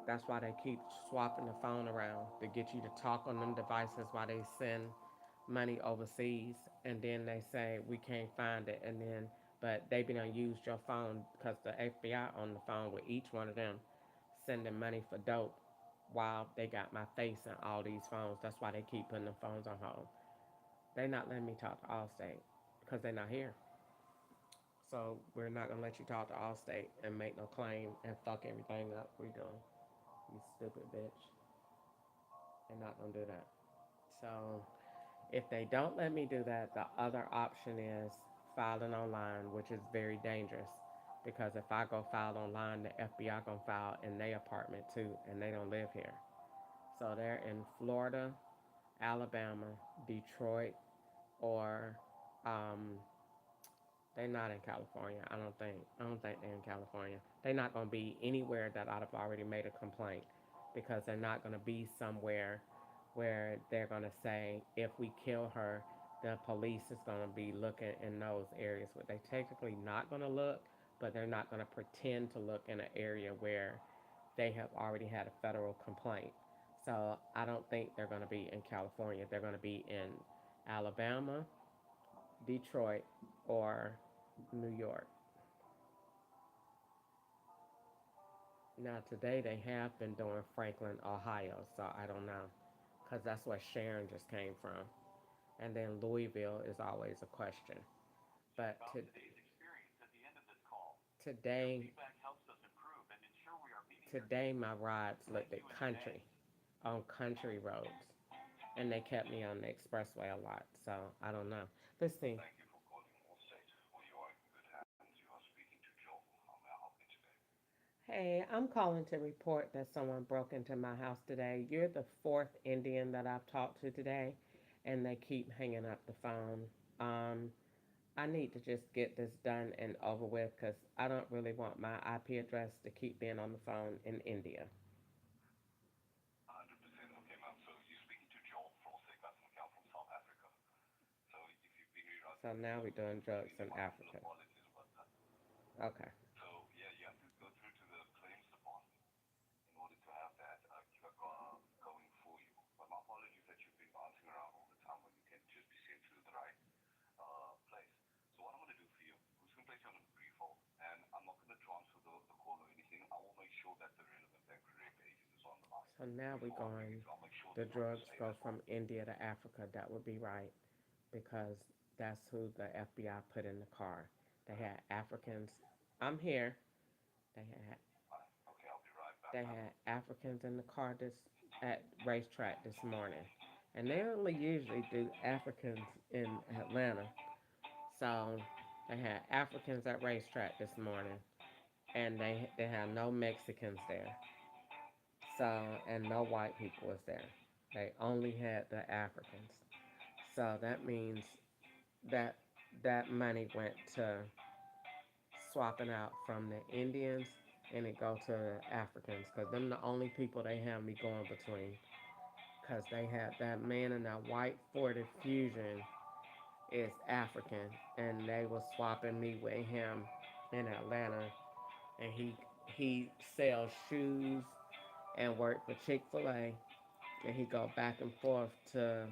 That's why they keep swapping the phone around to get you to talk on them devices while they send money overseas, and then they say we can't find it, and then but they been used your phone because the FBI on the phone with each one of them sending money for dope while they got my face in all these phones. That's why they keep putting the phones on hold. They not letting me talk to Allstate because they're not here. So we're not gonna let you talk to Allstate and make no claim and fuck everything up. We doing, you stupid bitch. They're not gonna do that. So if they don't let me do that, the other option is filing online, which is very dangerous because if I go file online, the FBI gonna file in their apartment too, and they don't live here. So they're in Florida, Alabama, Detroit, or um, they're not in California. I don't think. I don't think they're in California. They're not gonna be anywhere that I've already made a complaint because they're not gonna be somewhere where they're gonna say if we kill her, the police is gonna be looking in those areas. Where they technically not gonna look, but they're not gonna pretend to look in an area where they have already had a federal complaint. So I don't think they're gonna be in California. They're gonna be in Alabama, Detroit, or New York. Now, today they have been doing Franklin, Ohio, so I don't know. Because that's where Sharon just came from. And then Louisville is always a question. But About today's experience at the end of this call. Your today, feedback helps us improve and ensure we are meeting your today needs. my rides Thank looked at you in country, advance. on country roads. And they kept me on the expressway a lot, so I don't know. Let's see. Thank you for calling Allstate. Well, you are in good hands. You are speaking to Joel. How may I help you today? Hey, I'm calling to report that someone broke into my house today. You're the fourth Indian that I've talked to today, and they keep hanging up the phone. Um, I need to just get this done and over with because I don't really want my IP address to keep being on the phone in India. 100%. Okay, ma'am. So you're speaking to Joel from Allstate Customer Account from South Africa. So if you've been So rerouted, now we're doing drugs really in my humble Africa. apologies about that. Okay. So yeah, you have to go through to the claims department in order to have that going for you. But my apologies that you've been bouncing around all the time when you can just be sent to the right place. So what I'm going to do for you, I'm just going to place you on a brief hold, and I'm not going to transfer the call or anything. I will make sure that the relevant and correct agent is on the line. So now we're going, I'll make sure the the numbers drugs stay go that from way. India to Africa. That would be right because that's who the FBI put in the car. They had Africans. I'm here. They had Okay, I'll be right back, they ma'am. had Africans in the car this at racetrack this morning, and they only usually do Africans in Atlanta. So they had Africans at racetrack this morning, and they had no Mexicans there. So and no white people was there. They only had the Africans. So that means that that money went to swapping out from the Indians and it go to the Africans because them the only people they have me going between because they had that man in that white Ford Fusion is African and they was swapping me with him in Atlanta and he sells shoes and work for Chick-fil-A and he go back and forth to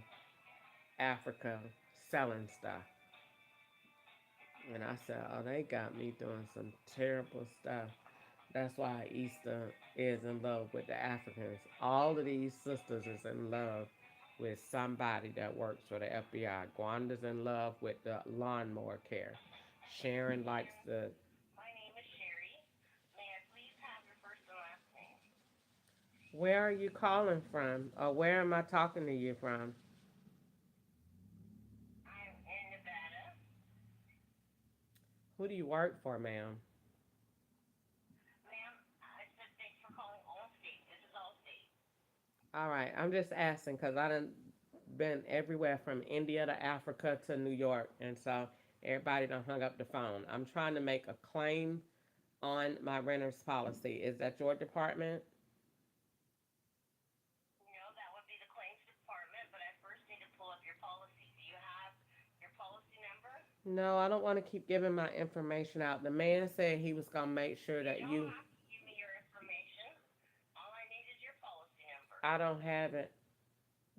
Africa selling stuff. And I said, oh, they got me doing some terrible stuff. That's why Easter is in love with the Africans. All of these sisters is in love with somebody that works for the FBI. Gwanda's in love with the lawnmower care. Sharon likes the. My name is Sherry. May I please have your first and last name? Where are you calling from? Or where am I talking to you from? I'm in Nevada. Who do you work for, ma'am? Ma'am, I said thanks for calling Allstate. This is Allstate. All right, I'm just asking because I done been everywhere from India to Africa to New York, and so everybody done hung up the phone. I'm trying to make a claim on my renter's policy. Is that your department? No, that would be the claims department, but I first need to pull up your policy. Do you have your policy number? No, I don't want to keep giving my information out. The man said he was gonna make sure You that don't you. have to give me your information. All I need is your policy number. I don't have it.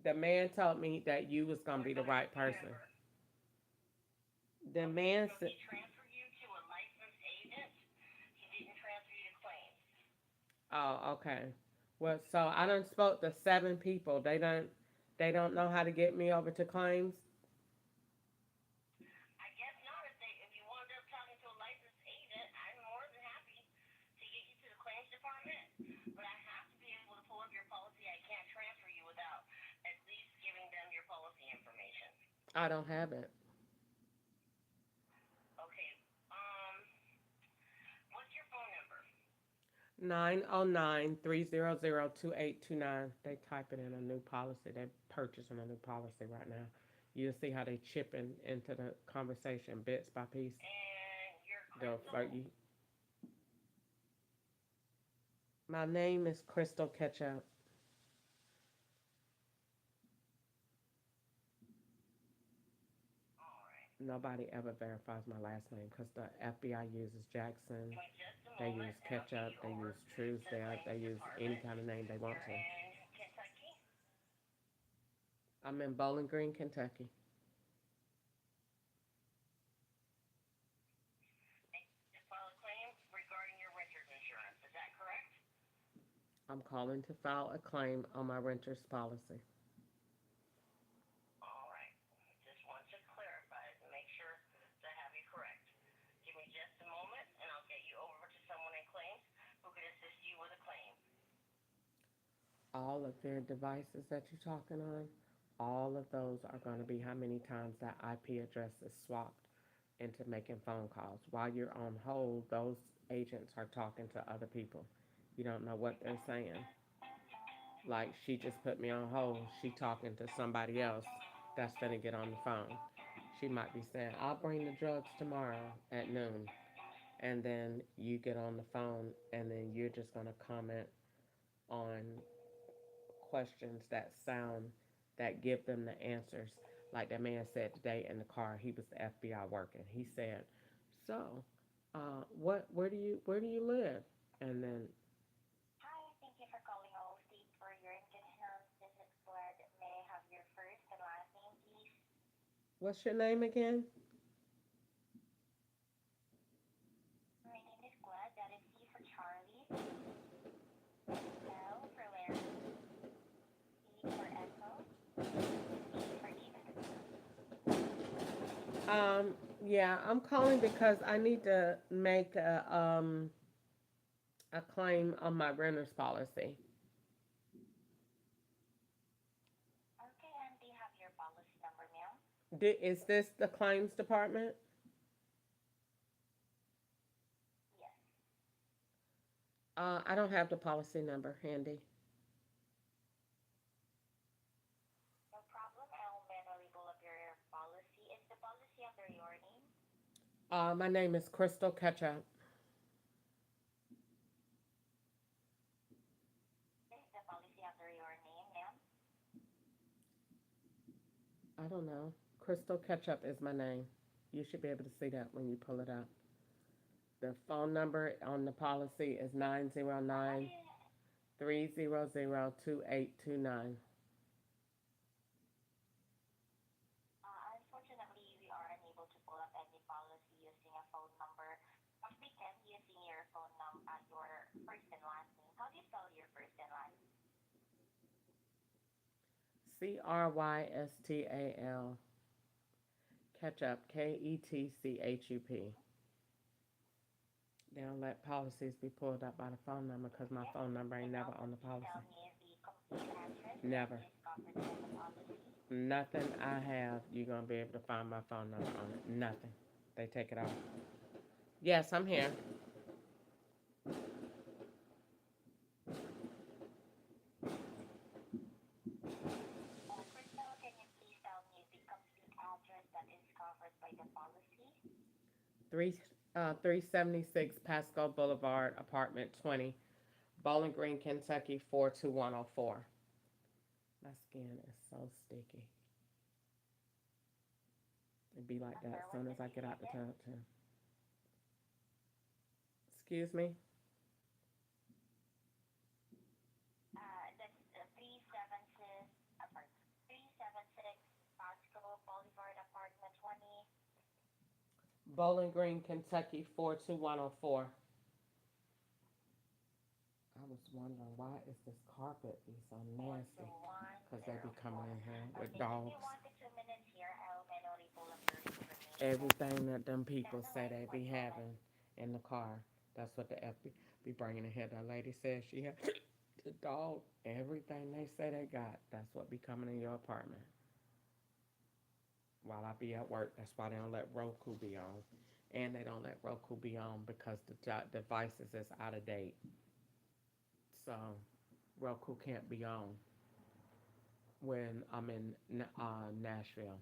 The man told me that you was gonna What be the about your right phone person. number? The Okay, man so said, he transferred you to a licensed agent. He didn't transfer you to claims. "Oh, okay. Well, so I done spoke to 7 people. They don't know how to get me over to claims. I guess not. If you wound up talking to a licensed agent, I'm more than happy to get you to the claims department. But I have to be able to pull up your policy. I can't transfer you without at least giving them your policy information. I don't have it. Okay. What's your phone number? 909-300-2829. They typing in a new policy. They're purchasing a new policy right now. You see how they chipping into the conversation bits by piece. And your They'll crystal. you. My name is Crystal Ketchup. All right. Nobody ever verifies my last name because the FBI uses Jackson. Give me just a They moment, use and I'll get Ketchup. you They over use to the Truesdale. They claims use any department. kind of name they want You're to. in Kentucky. I'm in Bowling Green, Kentucky. To file a claim regarding your renter's insurance. Is that correct? I'm calling to file a claim on my renter's policy. All right. Just want to clarify it and make sure that I have you correct. Give me just a moment, and I'll get you over to someone in claims who can assist you with a claim. All of their devices that you're talking on, all of those are going to be how many times that IP address is swapped into making phone calls. While you're on hold, those agents are talking to other people. You don't know what they're saying. Like she just put me on hold. She talking to somebody else that's gonna get on the phone. She might be saying, "I'll bring the drugs tomorrow at noon," and then you get on the phone, and then you're just gonna comment on questions that give them the answers. Like that man said today in the car, he was the FBI working. He said, "So, where do you live?" And then, Hi, thank you for calling ALLSTATE for your insurance. This is Glad. May I have your first and last name, please? what's your name again? My name is Glad. That is C for Charlie, L for Larry, E for Echo, D for David. Yeah, I'm calling because I need to make a claim on my renter's policy. Okay, and do you have your policy number, ma'am? Is this the claims department? Yes. I don't have the policy number handy. No problem. I'll manually pull up your policy. Is the policy under your name? My name is Crystal Ketchup. Is the policy under your name, ma'am? I don't know. Crystal Ketchup is my name. You should be able to see that when you pull it up. The phone number on the policy is nine zero How do nine you 300 2829. Unfortunately, we are unable to pull up any policy using a phone number, but we can using your phone number as your first and last name. How do you spell your first and last name? Crystal Ketchup, Ketchup. They don't let policies be pulled up by the phone number because my Yes. phone number ain't And never also, on the please policy. tell me the complete address that Never. is covered by the policy. Nothing I have, you're going to be able to find my phone number on it. Nothing. They take it off. Yes, I'm here. 376 Pasco Boulevard, apartment 20, Bowling Green, Kentucky 42104. My skin is so sticky. It'd be like I'm that sorry, as what's soon the as I city get out the again? tub, too. Excuse me? That's 376, sorry, 376 Pasco Boulevard, apartment 20. Bowling Green, Kentucky 42104. I was wondering why is this carpet be so nasty? Because they be coming 42104. in here with Okay, give me dogs. 1 to 2 minutes here. I'll manually pull up your information. Everything that them Stay on people the say line they for be 1 moment. having in the car. That's what the F be bringing in here. That lady said she had the dog. Everything they say they got, that's what be coming in your apartment. While I be at work, that's why they don't let Roku be on. And they don't let Roku be on because the devices is out of date. So Roku can't be on when I'm in Nashville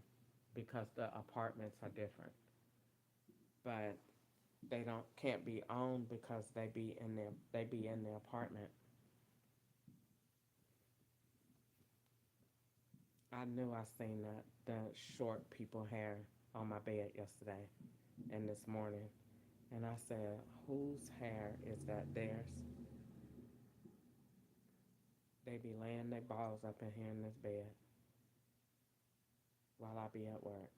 because the apartments are different. But they don't can't be on because they be in their apartment. I knew I seen the short people hair on my bed yesterday and this morning, and I said, "Whose hair is that? Theirs?" They be laying their balls up in here in this bed while I be at work.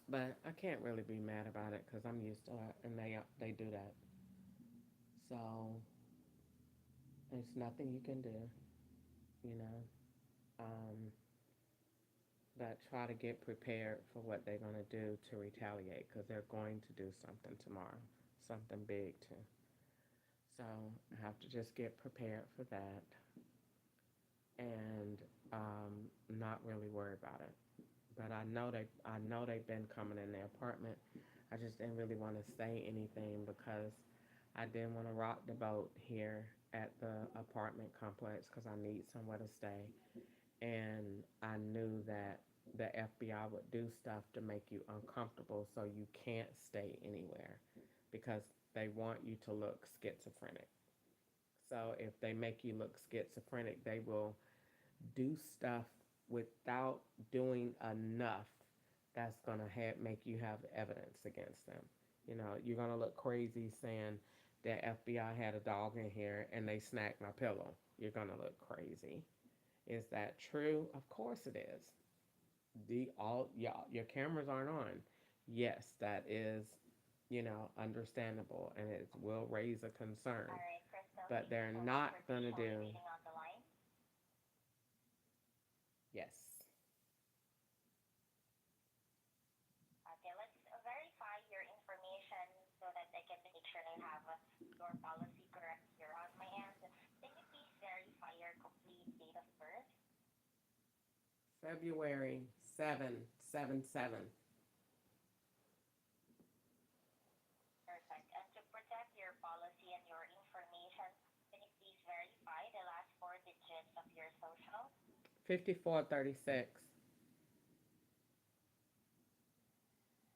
But I can't really be mad about it because I'm used to it, and they do that. So it's nothing you can do, you know. Um, but try to get prepared for what they're going to do to retaliate because they're going to do something tomorrow, something big too. So I have to just get prepared for that and not really worry about it. But I know they've been coming in their apartment. I just didn't really want to say anything because I didn't want to rock the boat here at the apartment complex because I need somewhere to stay. And I knew that the FBI would do stuff to make you uncomfortable so you can't stay anywhere because they want you to look schizophrenic. So if they make you look schizophrenic, they will do stuff without doing enough that's going to make you have evidence against them. You know, you're going to look crazy saying the FBI had a dog in here and they snacked my pillow. You're going to look crazy. Is that true? Of course it is. Your cameras aren't on. Yes, that is, understandable and it will raise a concern. All right, Crystal, But thank you they're so much not for gonna patiently do. waiting on the line. Yes. Okay, let's verify your information so that I can make sure I have your policy correct here on my end. Can you please verify your complete date of birth? February 777. Perfect. And to protect your policy and your information, can you please verify the last 4 digits of your social? 5436.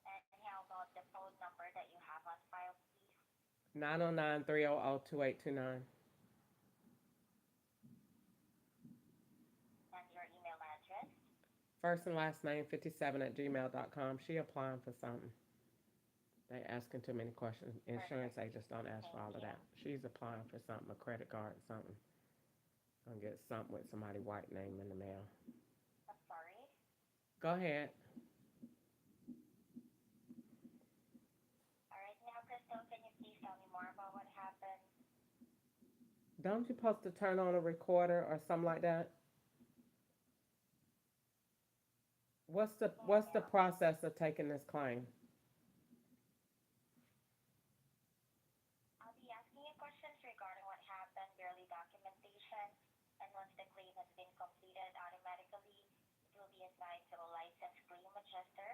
And how about the phone number that you have on file, please? 909-300-2829. And your email address? First and last name 57 at gmail.com. She applying for something. They asking too many questions. Insurance Perfect. agents don't ask for Thank all of you. that. She's applying for something, a credit card, something. Gonna get something with somebody white name in the mail. I'm sorry. Go ahead. All right, now, Crystal, can you please tell me more about what happened? Don't you supposed to turn on a recorder or something like that? Yeah, What's the yeah. process of taking this claim? I'll be asking you questions regarding what happened, yearly documentation, and once the claim has been completed, automatically it will be assigned to a licensed claim adjuster.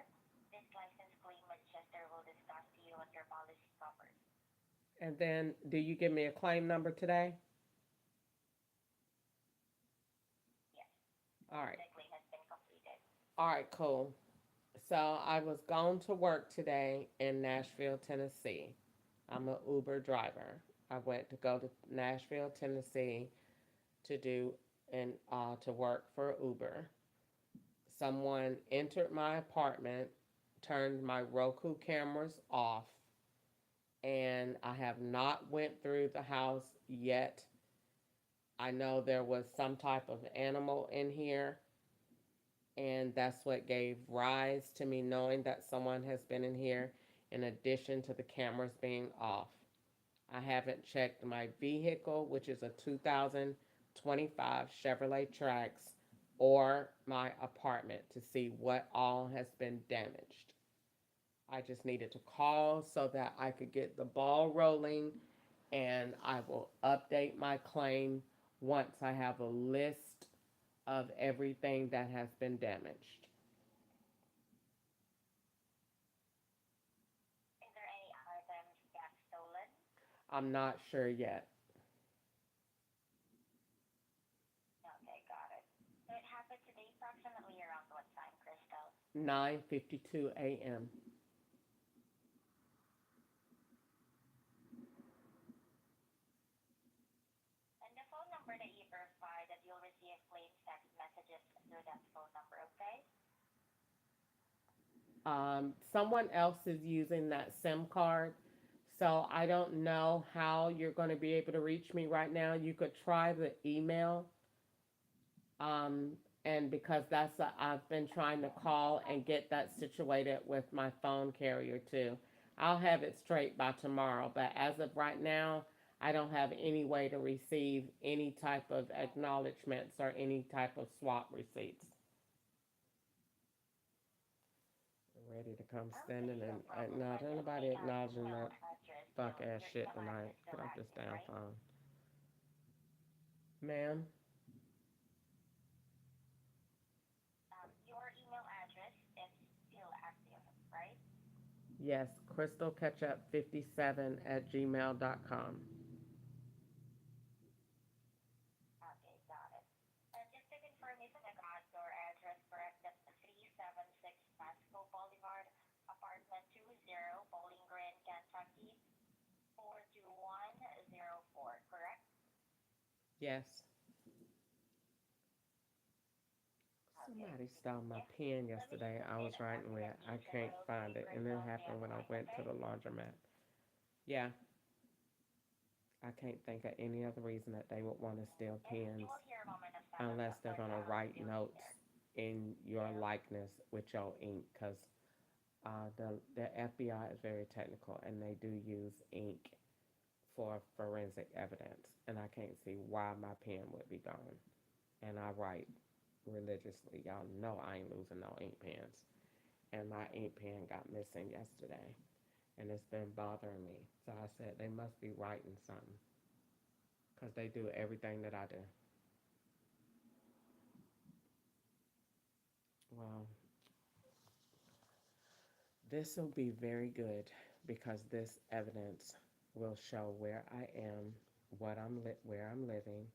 This licensed claim adjuster will discuss to you what your policy covers. And then do you give me a claim number today? Yes, All once right. the claim has been completed. All right, cool. So I was going to work today in Nashville, Tennessee. I'm an Uber driver. I went to go to Nashville, Tennessee to do and to work for Uber. Someone entered my apartment, turned my Roku cameras off, and I have not went through the house yet. I know there was some type of animal in here, and that's what gave rise to me knowing that someone has been in here in addition to the cameras being off. I haven't checked my vehicle, which is a 2025 Chevrolet Trax, or my apartment to see what all has been damaged. I just needed to call so that I could get the ball rolling, and I will update my claim once I have a list of everything that has been damaged. Is there any items got stolen? I'm not sure yet. Okay, got it. So it happened today approximately around what time, Crystal? 9:52 a.m. And the phone number that you provide that you'll receive claims text messages through that phone number, okay? Someone else is using that SIM card. So I don't know how you're going to be able to reach me right now. You could try the email. Um, and because I've been trying to call and get that situated with my phone carrier too. I'll have it straight by tomorrow. But as of right now, I don't have any way to receive any type of acknowledgments or any type of swap receipts. Ready to come Okay, standing no and problem. not And anybody may acknowledging email that address fuck still, ass your shit email tonight. address still Get off this active, damn right? phone. Ma'am? Your email address is still active, right? Yes, crystalketchup57 at gmail.com. Okay, got it. And just to confirm if I got your address correct, that's 376 Pasco Boulevard, apartment 20, Bowling Green, Kentucky, 42104, correct? Yes. Okay. Somebody stole my Yeah. pen Let me yesterday. just I put in was a writing with. I documentation can't real find quick, it. And it Crystal. Stay on happened the when I line, went to okay? the laundromat. Yeah, I can't think of any other reason that they would want to steal Yeah, you pens will hear a moment of silence unless they're after going the to write still in notes there. in your likeness with your ink. Because the FBI is very technical and they do use ink for forensic evidence. And I can't see why my pen would be gone. And I write religiously. Y'all know I ain't losing no ink pens. And my ink pen got missing yesterday. And it's been bothering me. So I said they must be writing something. Because they do everything that I do. Well, this will be very good because this evidence will show where I am, where I'm living,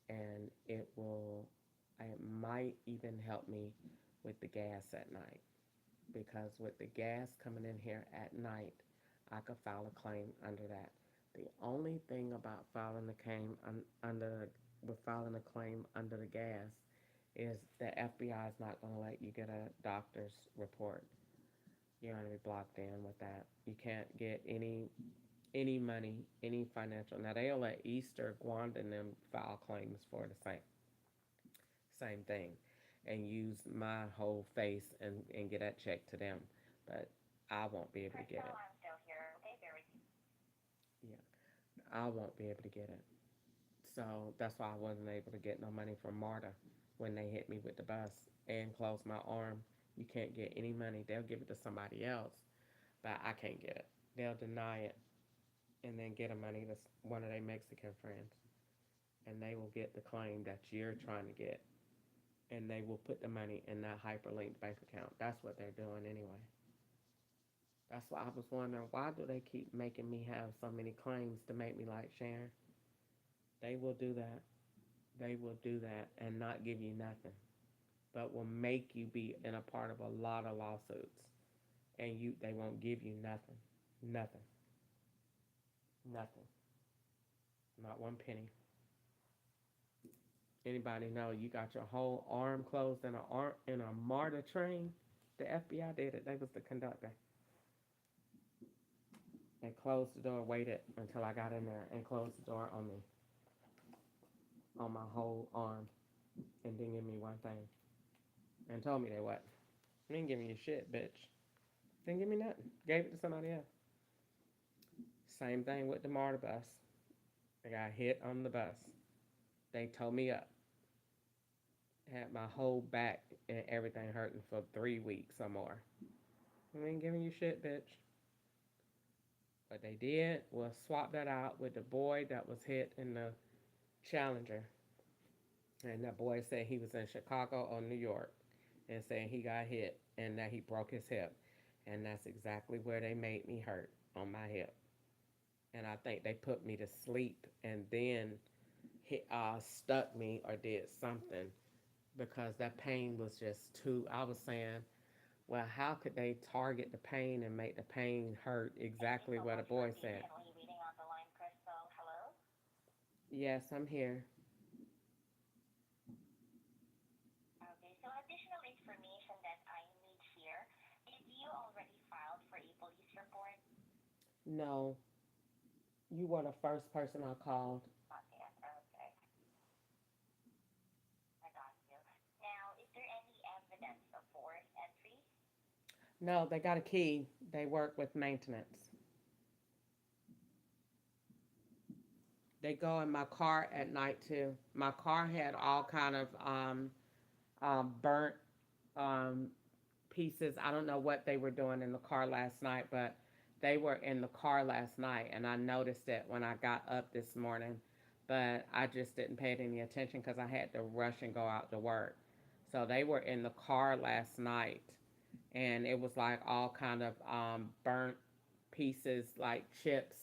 and it might even help me with the gas at night. Because with the gas coming in here at night, I could file a claim under that. The only thing about filing a claim under with filing a claim under the gas is the FBI is not going to let you get a doctor's report. You're going to be blocked in with that. You can't get any money, any financial. Now they'll let Easter, Gwanda, and them file claims for the same thing, and use my whole face and get that check to them. But I won't be able to get Crystal, it. I'm still here, okay? Bear with me. Yeah, I won't be able to get it. So that's why I wasn't able to get no money from MARTA when they hit me with the bus and closed my arm. You can't get any money. They'll give it to somebody else, but I can't get it. They'll deny it and then get the money to one of their Mexican friends, and they will get the claim that you're trying to get, and they will put the money in that hyperlinked bank account. That's what they're doing anyway. That's why I was wondering why do they keep making me have so many claims to make me like Sharon? They will do that. They will do that and not give you nothing. but will make you be in a part of a lot of lawsuits, and they won't give you nothing, nothing, nothing, not one penny. Anybody know you got your whole arm closed in a MARTA train? The FBI did it. They was the conductor. And closed the door, waited until I got in there, and closed the door on me, on my whole arm, and didn't give me one thing. And told me they what? They didn't give me shit, bitch. Didn't give me nothing. Gave it to somebody else. Same thing with the MARTA bus. I got hit on the bus. They towed me up. Had my whole back and everything hurting for 3 weeks or more. I ain't giving you shit, bitch. What they did was swap that out with the boy that was hit in the Challenger. And that boy said he was in Chicago or New York and saying he got hit and that he broke his hip. And that's exactly where they made me hurt, on my hip. And I think they put me to sleep and then stuck me or did something because that pain was just too. I was saying, well, how could they target the pain and make the pain hurt Thank you exactly so what a much for boy said? patiently waiting on the line, Crystal. Hello? Yes, I'm here. Okay, so additional information that I need here. Did you already filed for a police report? No, you were the first person I called. Not yet. Okay, I got you. Now, is there any evidence of forced entry? No, they got a key. They work with maintenance. They go in my car at night too. My car had all kind of burnt um, pieces. I don't know what they were doing in the car last night, but they were in the car last night, and I noticed it when I got up this morning. But I just didn't pay it any attention because I had to rush and go out to work. So they were in the car last night, and it was like all kind of burnt pieces, like chips,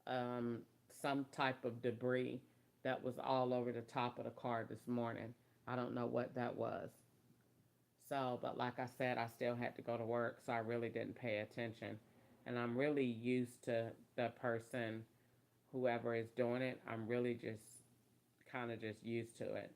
um, some type of debris that was all over the top of the car this morning. I don't know what that was. So, but like I said, I still had to go to work, so I really didn't pay attention. And I'm really used to the person, whoever is doing it, I'm really just kind of just used to it.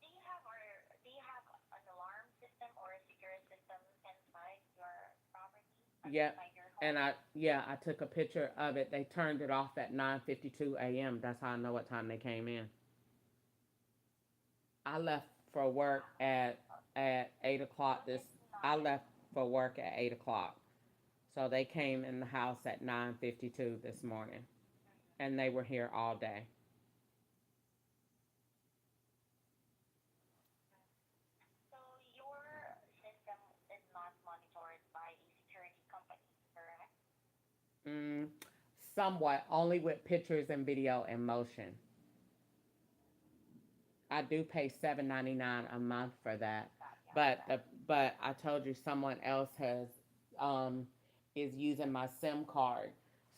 Do you have an alarm system or a security system inside your property? Yep. Inside your home? And I took a picture of it. They turned it off at 9:52 a.m. That's how I know what time they came in. I left for work at 8 o'clock. So it's I not. left for work at 8 o'clock. So they came in the house at 9:52 this morning, and they were here all day. So your system is not monitored by a security company, correct? Mm, somewhat, only with pictures and video and motion. I do pay $7.99 a month for that, Yeah, but correct. I told you someone else has um, is using my SIM card,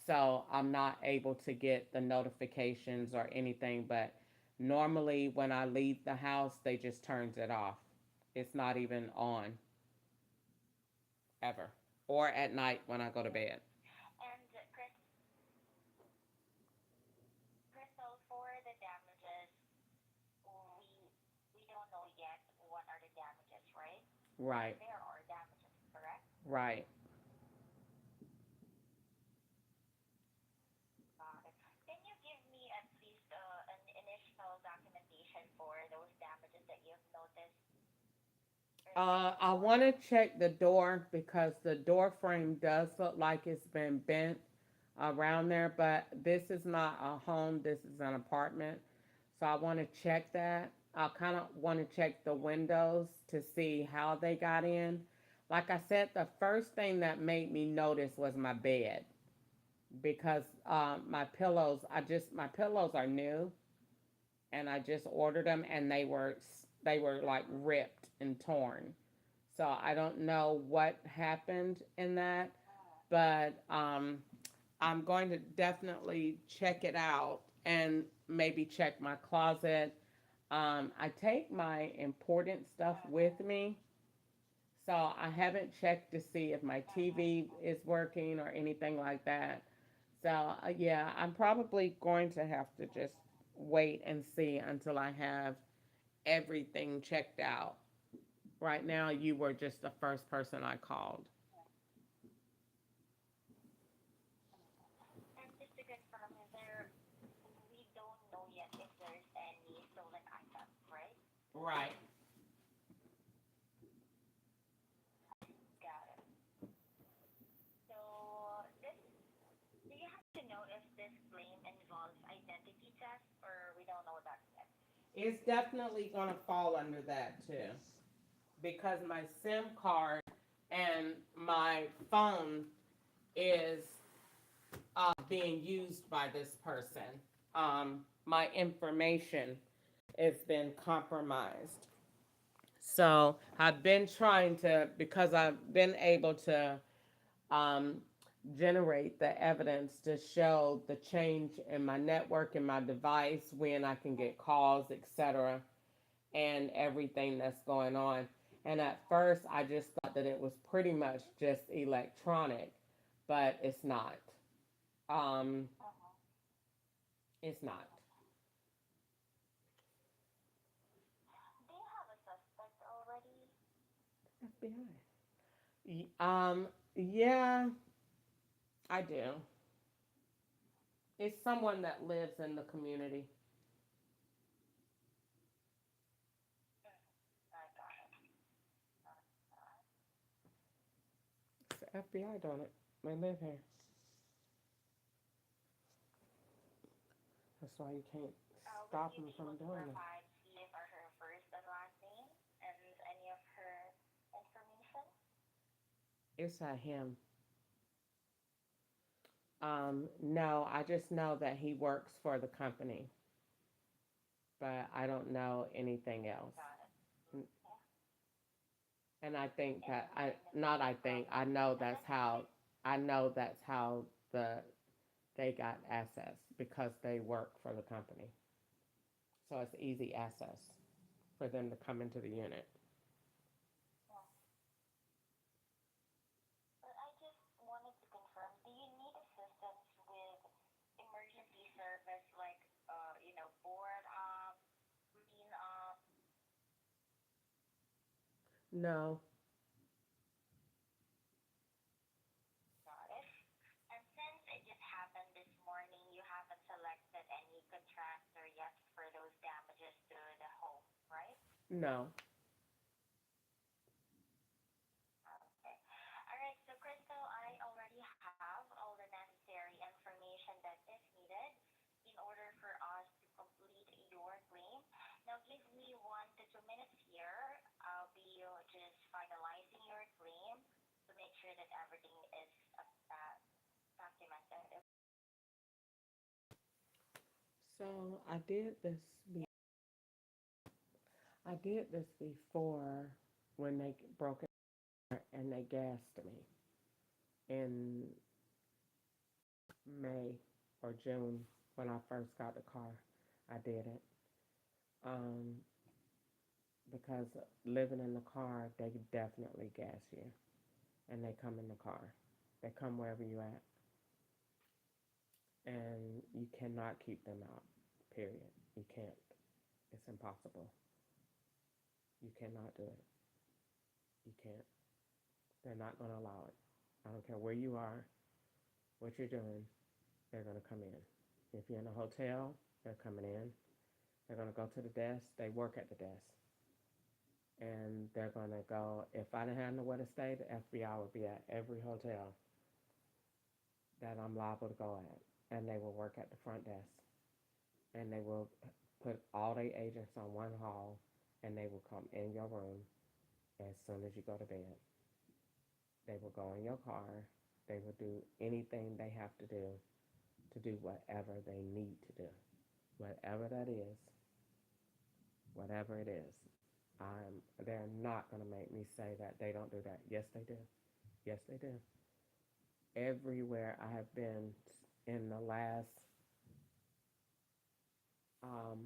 so I'm not able to get the notifications or anything. But normally, when I leave the house, they just turns it off. It's not even on ever, or at night when I go to bed. And Crystal, for the damages, we we don't know yet what are the damages, right? But Right, there are damages, correct? right. Got it. Can you give me at least an initial documentation for those damages that you've noticed earlier in the I call? want to check the door because the door frame does look like it's been bent around there, but this is not a home, this is an apartment. So I want to check that. I kind of want to check the windows to see how they got in. Like I said, the first thing that made me notice was my bed because my pillows are new and I just ordered them and they were like ripped and torn. So I don't know what happened in that, but I'm going to definitely check it out. And maybe check my closet. I take my important stuff with me, so I haven't checked to see if my TV is working or anything like that. So, yeah, I'm probably going to have to just wait and see until I have everything checked out. Right now, you were just the first person I called. And just to confirm, we don't know yet if there's any stolen items, right? Right. Got it. So this, do you happen to know if this claim involves identity theft, or we don't know that yet? It's definitely going to fall under that too, because my SIM card and my phone is being used by this person. My information has been compromised. So I've been trying to, because I've been able to um, generate the evidence to show the change in my network and my device, when I can get calls, etc., and everything that's going on. And at first, I just thought that it was pretty much just electronic, but it's not. Um, Uh-huh. it's not. Do you have a suspect already? FBI. Yeah, I do. It's someone that lives in the community. I got it. It's the FBI, don't it? They live here. That's why you can't Will stop you them be able from to doing it. provide his or her first and last name and any of her information? It's a him. No, I just know that he works for the company, but I don't know anything else. Got it. Yeah. And I think Yeah, that I that's not no I think problem. I know And that's then how the they got access, because they work for the company. So it's easy access for them to come into the unit. yeah. But I just wanted to confirm, do you need assistance with emergency service like board up, green up, No, got it? And since it just happened this morning, you haven't selected any contractor yet for those damages to the home, right? no. Okay. All right. So, Crystal, I already have all the necessary information that is needed in order for us to complete your claim. Now, give me 1 to 2 minutes here. I'll be just finalizing your claim to make sure that everything is documented. So I did this before, when they broke it and they gassed me in May or June when I first got the car. I did it. Um, because living in the car, they definitely gas you, and they come in the car. They come wherever you at, and you cannot keep them out. Period. You can't. It's impossible. You cannot do it. You can't. They're not going to allow it. I don't care where you are, what you're doing. They're going to come in. If you're in a hotel, they're coming in. They're going to go to the desk. They work at the desk. And they're going to go, if I didn't have nowhere to stay, the FBI would be at every hotel that I'm liable to go at. And they will work at the front desk. And they will put all their agents on one hall, and they will come in your room as soon as you go to bed. They will go in your car. They will do anything they have to do whatever they need to do. Whatever that is, whatever it is. They're not going to make me say that they don't do that. Yes, they do. Yes, they do. Everywhere I have been in the last um,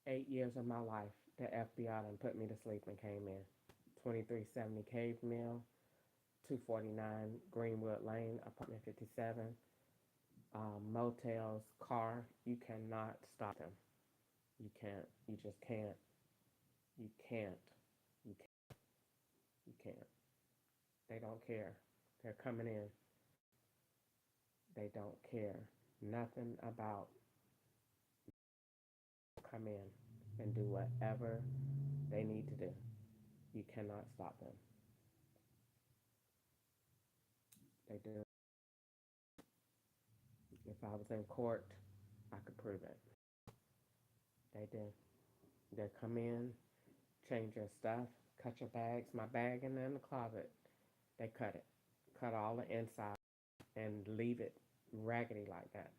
8 years of my life, the FBI done put me to sleep and came in. 2370 Cave Mill, 249 Greenwood Lane, apartment 57. Motels, car, you cannot stop them. You can't. You just can't. You can't. You can't. You can't. They don't care. They're coming in. They don't care nothing about come in and do whatever they need to do. You cannot stop them. They do. If I was in court, I could prove it. They do. They come in, change your stuff, cut your bags. My bag in the closet. They cut it. Cut all the inside and leave it raggedy like that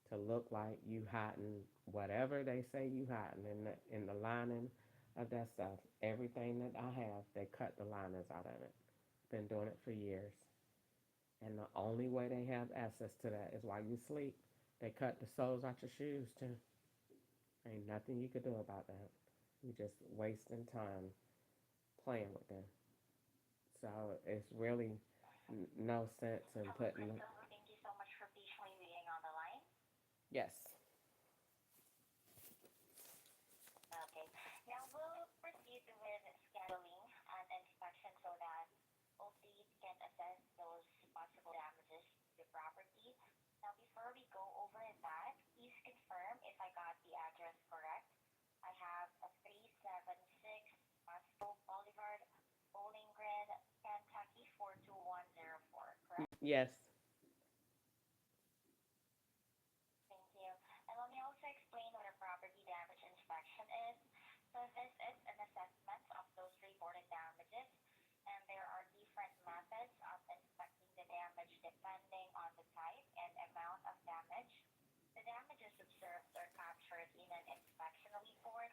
to look like you hiding whatever they say you hiding in the lining of that stuff. Everything that I have, they cut the linings out of it. Been doing it for years. And the only way they have access to that is while you sleep. They cut the soles out your shoes too. Ain't nothing you could do about that. You just wasting time playing with them. So it's really no sense in Hello, putting. Crystal. Thank you so much for patiently waiting on the line. Yes. Okay. Now we'll proceed with scheduling an inspection so that ALLSTATE can assess those possible damages to the property. Now, before we go over that, please confirm if I got the address correct. I have a 376 Pasco Boulevard, Bowling Green, Kentucky 42104, correct? Yes. Thank you. And let me also explain what a property damage inspection is. So this is an assessment of those reported damages, and there are different methods of inspecting the damage depending on the type and amount of damage. The damages observed are captured in an inspection report.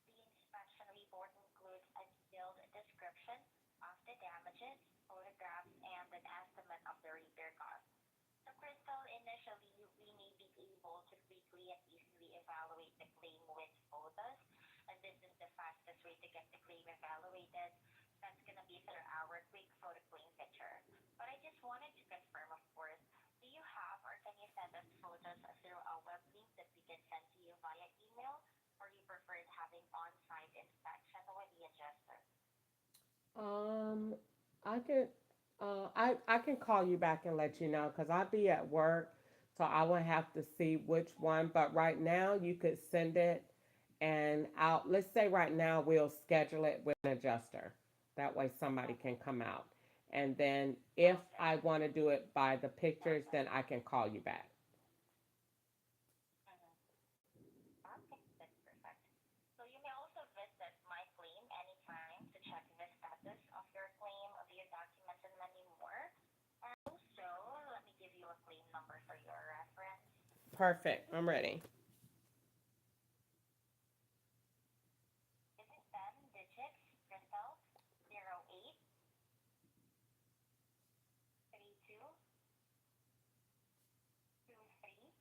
The inspection report includes a detailed description of the damages, photographs, and an estimate of the repair cost. So, Crystal, initially, we may be able to quickly and easily evaluate the claim with photos, and this is the fastest way to get the claim evaluated. That's going to be through our quick photo claim picture. But I just wanted to confirm, of course, do you have or can you send us photos through a web link that we can send to you via email, or you preferred having on-site inspection with the adjuster? Um, I can, I can call you back and let you know because I'll be at work, so I will have to see which one. But right now, you could send it, and out. Let's say right now we'll schedule it with an adjuster. That way, somebody Mm-hmm. can come out, and then if Okay. I want to do it by the pictures, then I can call you back. Mm-hmm. Okay, that's perfect. So you may also visit My Claim anytime to check the status of your claim, view documents, and many more. And also, let me give you a claim number for your reference. Perfect. I'm ready. This is 10 digits, Crystal, 08 32 23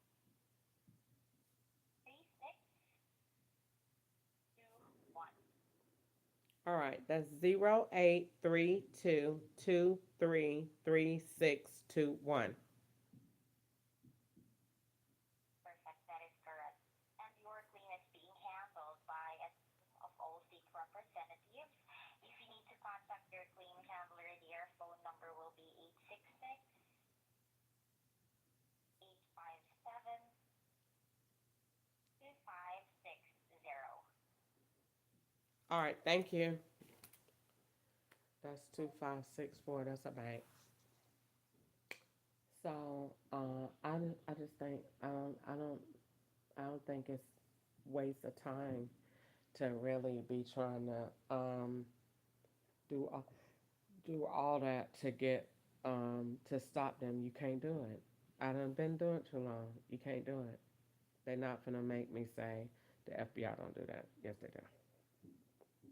3621. All right, that's 0832233621. Perfect, that is correct. And your claim is being handled by a team of all state representatives. If you need to contact your claim handler, their phone number will be 866-857-2560. All right, thank you. That's 2564. That's a bank. So, I just think I don't think it's waste of time to really be trying to do all, do all that to get to stop them. You can't do it. I done been doing it too long. You can't do it. They're not gonna make me say the FBI don't do that. Yes, they do.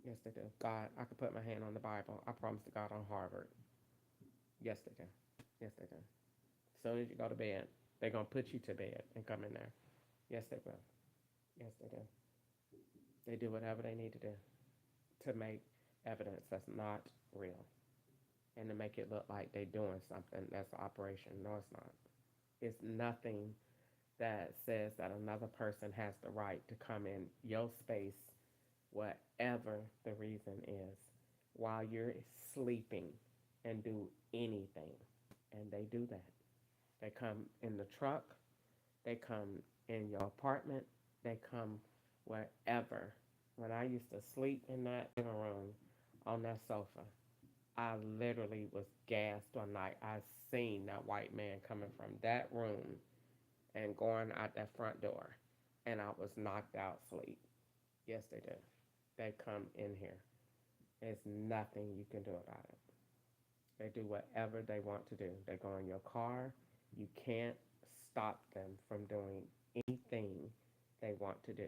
Yes, they do. God, I could put my hand on the Bible. I promise to God on Harvard. Yes, they do. Yes, they do. As soon as you go to bed, they're gonna put you to bed and come in there. Yes, they will. Yes, they do. They do whatever they need to do to make evidence that's not real and to make it look like they're doing something that's an operation. No, it's not. It's nothing that says that another person has the right to come in your space, whatever the reason is, while you're sleeping and do anything. And they do that. They come in the truck, they come in your apartment, they come wherever. When I used to sleep in that living room on that sofa, I literally was gassed one night. I seen that white man coming from that room and going out that front door, and I was knocked out asleep. Yes, they do. They come in here. There's nothing you can do about it. They do whatever they want to do. They go in your car. You can't stop them from doing anything they want to do.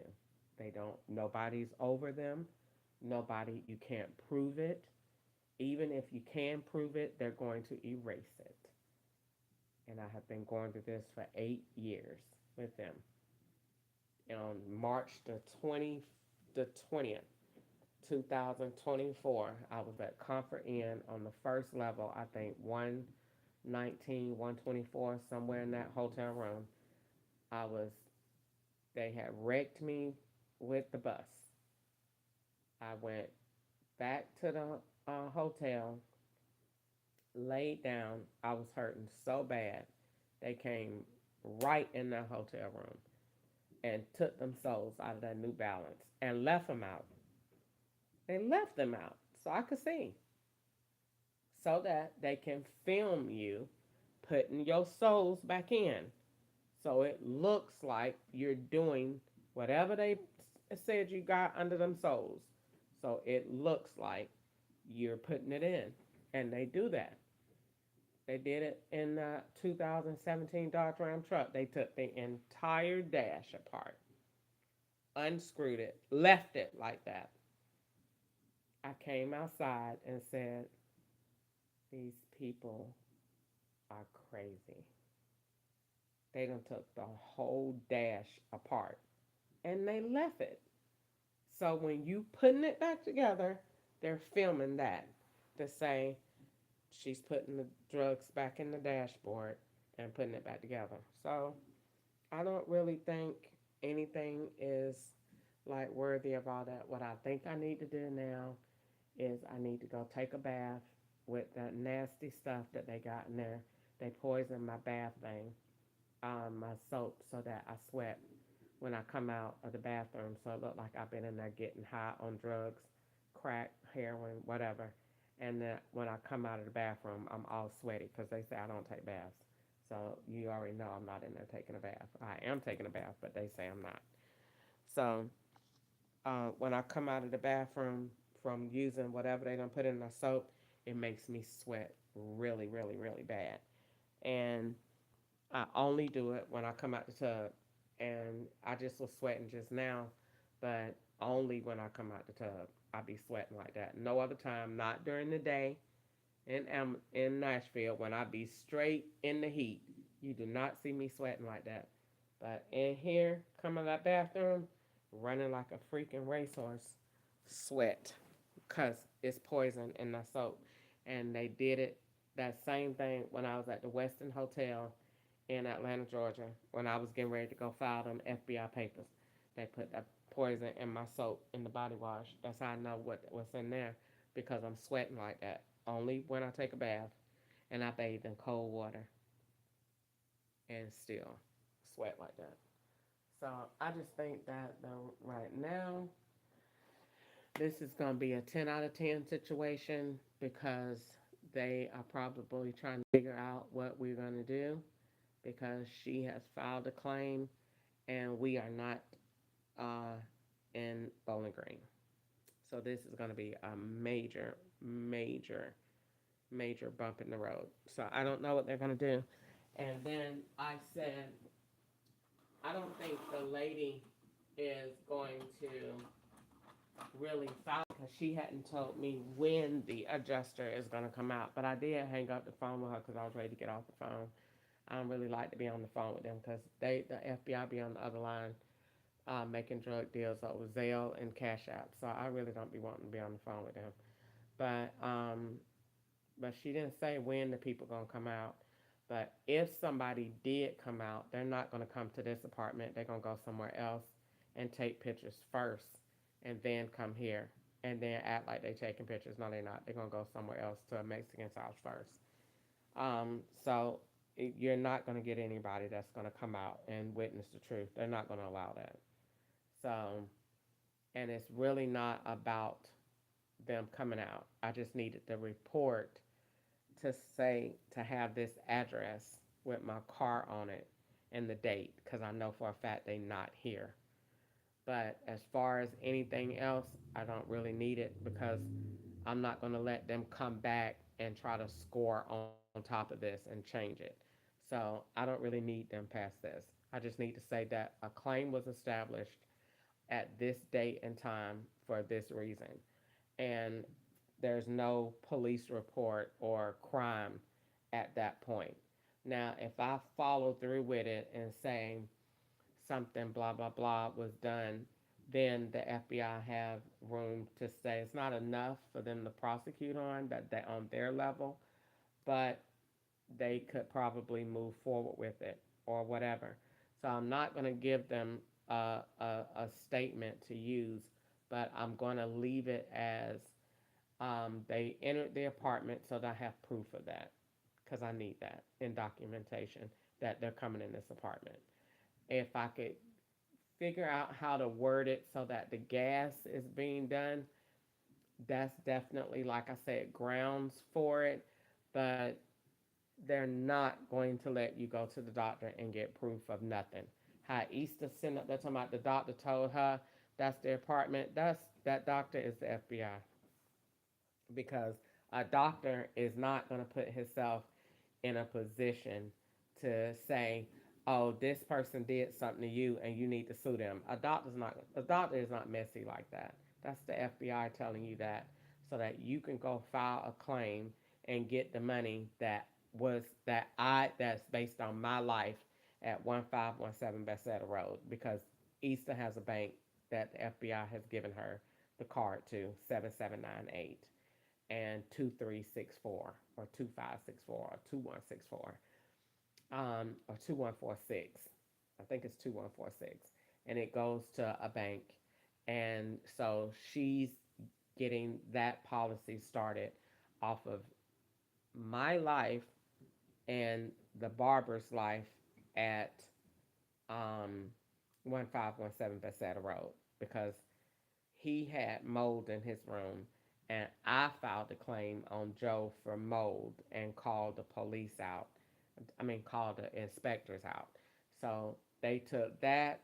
They don't, nobody's over them. Nobody, you can't prove it. Even if you can prove it, they're going to erase it. And I have been going through this for 8 years with them. And on March the 20th, 2024, I was at Comfort Inn on the first level, I think 119, 124, somewhere in that hotel room. I was, they had wrecked me with the bus. I went back to the hotel, laid down. I was hurting so bad. They came right in the hotel room and took them soles out of that New Balance and left them out. They left them out so I could see, so that they can film you putting your soles back in. So it looks like you're doing whatever they said you got under them soles. So it looks like you're putting it in. And they do that. They did it in the 2017 Dodge Ram truck. They took the entire dash apart, unscrewed it, left it like that. I came outside and said, these people are crazy. They done took the whole dash apart and they left it. So when you putting it back together, they're filming that to say she's putting the drugs back in the dashboard and putting it back together. So I don't really think anything is like worthy of all that. What I think I need to do now is I need to go take a bath with that nasty stuff that they got in there. They poisoned my bath thing, my soap, so that I sweat when I come out of the bathroom. So it looked like I've been in there getting high on drugs, crack, heroin, whatever. And then when I come out of the bathroom, I'm all sweaty because they say I don't take baths. So you already know I'm not in there taking a bath. I am taking a bath, but they say I'm not. So when I come out of the bathroom from using whatever they done put in the soap, it makes me sweat really, really, really bad. And I only do it when I come out the tub. And I just was sweating just now, but only when I come out the tub, I be sweating like that. No other time, not during the day in Nashville when I be straight in the heat. You do not see me sweating like that. But in here, coming out of that bathroom, running like a freaking racehorse, sweat, because it's poison in the soap. And they did it, that same thing, when I was at the Westin Hotel in Atlanta, Georgia, when I was getting ready to go file them FBI papers. They put that poison in my soap in the body wash. That's how I know what's in there, because I'm sweating like that. Only when I take a bath and I bathe in cold water and still sweat like that. So I just think that right now, this is going to be a 10 out of 10 situation, because they are probably trying to figure out what we're going to do, because she has filed a claim and we are not uh, in Bowling Green. So this is going to be a major, major, major bump in the road. So I don't know what they're going to do. And then I said, I don't think the lady is going to really file, because she hadn't told me when the adjuster is going to come out. But I did hang up the phone with her because I was ready to get off the phone. I don't really like to be on the phone with them because the FBI be on the other line making drug deals over Zelle and Cash App. So I really don't be wanting to be on the phone with them. But she didn't say when the people gonna come out. But if somebody did come out, they're not gonna come to this apartment. They're gonna go somewhere else and take pictures first, and then come here and then act like they're taking pictures. No, they're not. They're gonna go somewhere else to a Mexican's house first. So you're not gonna get anybody that's gonna come out and witness the truth. They're not gonna allow that. So, and it's really not about them coming out. I just needed the report to say to have this address with my car on it and the date because I know for a fact they're not here. But as far as anything else, I don't really need it because I'm not going to let them come back and try to score on top of this and change it. So I don't really need them past this. I just need to say that a claim was established at this date and time for this reason. And there's no police report or crime at that point. Now, if I follow through with it and say something blah blah blah was done, then the FBI have room to say it's not enough for them to prosecute on that they on their level, but they could probably move forward with it or whatever. So I'm not going to give them a statement to use, but I'm going to leave it as they entered the apartment so that I have proof of that because I need that in documentation that they're coming in this apartment. If I could figure out how to word it so that the gas is being done, that's definitely, like I said, grounds for it. But they're not going to let you go to the doctor and get proof of nothing. How Easter sent up, they're talking about the doctor told her that's the apartment. That doctor is the FBI because a doctor is not going to put himself in a position to say, "Oh, this person did something to you, and you need to sue them." A doctor is not messy like that. That's the FBI telling you that, so that you can go file a claim and get the money that's based on my life at 1517 Bethesda Road because Easter has a bank that the FBI has given her the card to 7798 and 2364 or 2564 or 2164 or 2146. I think it's 2146. And it goes to a bank. And so she's getting that policy started off of my life and the barber's life at um, 1517 Bethesda Road because he had mold in his room, and I filed a claim on Joe for mold and called the police out. I mean, called the inspectors out. So they took that,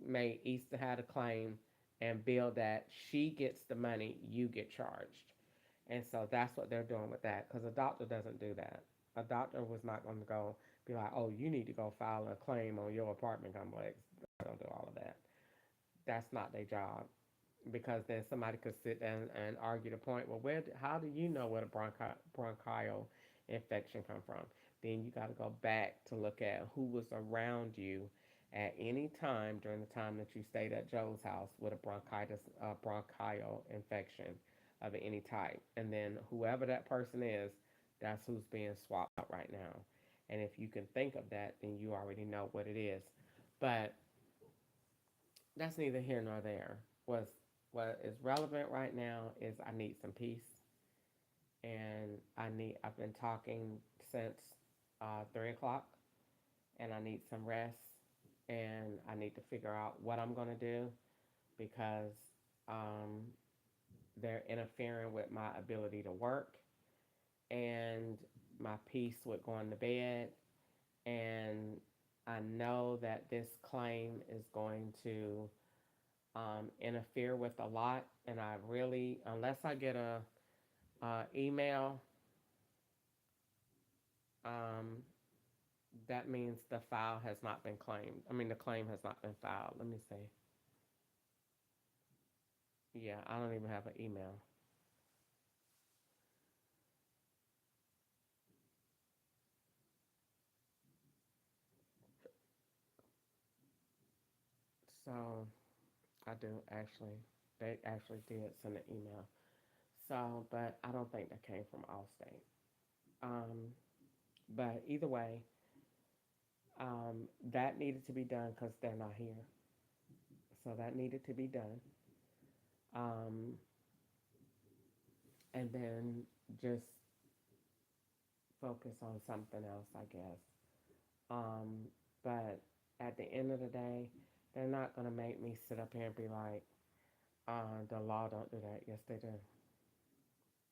made Easter had a claim, and billed that. She gets the money, you get charged. And so that's what they're doing with that because a doctor doesn't do that. A doctor was not going to go be like, "Oh, you need to go file a claim on your apartment complex." They don't do all of that. That's not their job because then somebody could sit and argue the point. Well, how do you know where the bronchial infection come from? Then you got to go back to look at who was around you at any time during the time that you stayed at Joe's house with a bronchial infection of any type, and then whoever that person is, that's who's being swapped out right now. And if you can think of that, then you already know what it is. But that's neither here nor there. What is relevant right now is I need some peace, and I've been talking since 3 o'clock, and I need some rest, and I need to figure out what I'm gonna do because um, they're interfering with my ability to work and my peace with going to bed, and I know that this claim is going to interfere with a lot, and I really, unless I get a email, um, that means the file has not been claimed. I mean, the claim has not been filed. Let me see. Yeah, I don't even have an email. So I do actually. They actually did send an email. So, but I don't think that came from Allstate. Um, but either way, that needed to be done because they're not here. So that needed to be done. Um, and then just focus on something else, I guess. Um, but at the end of the day, they're not gonna make me sit up here and be like, the law don't do that. Yes, they do.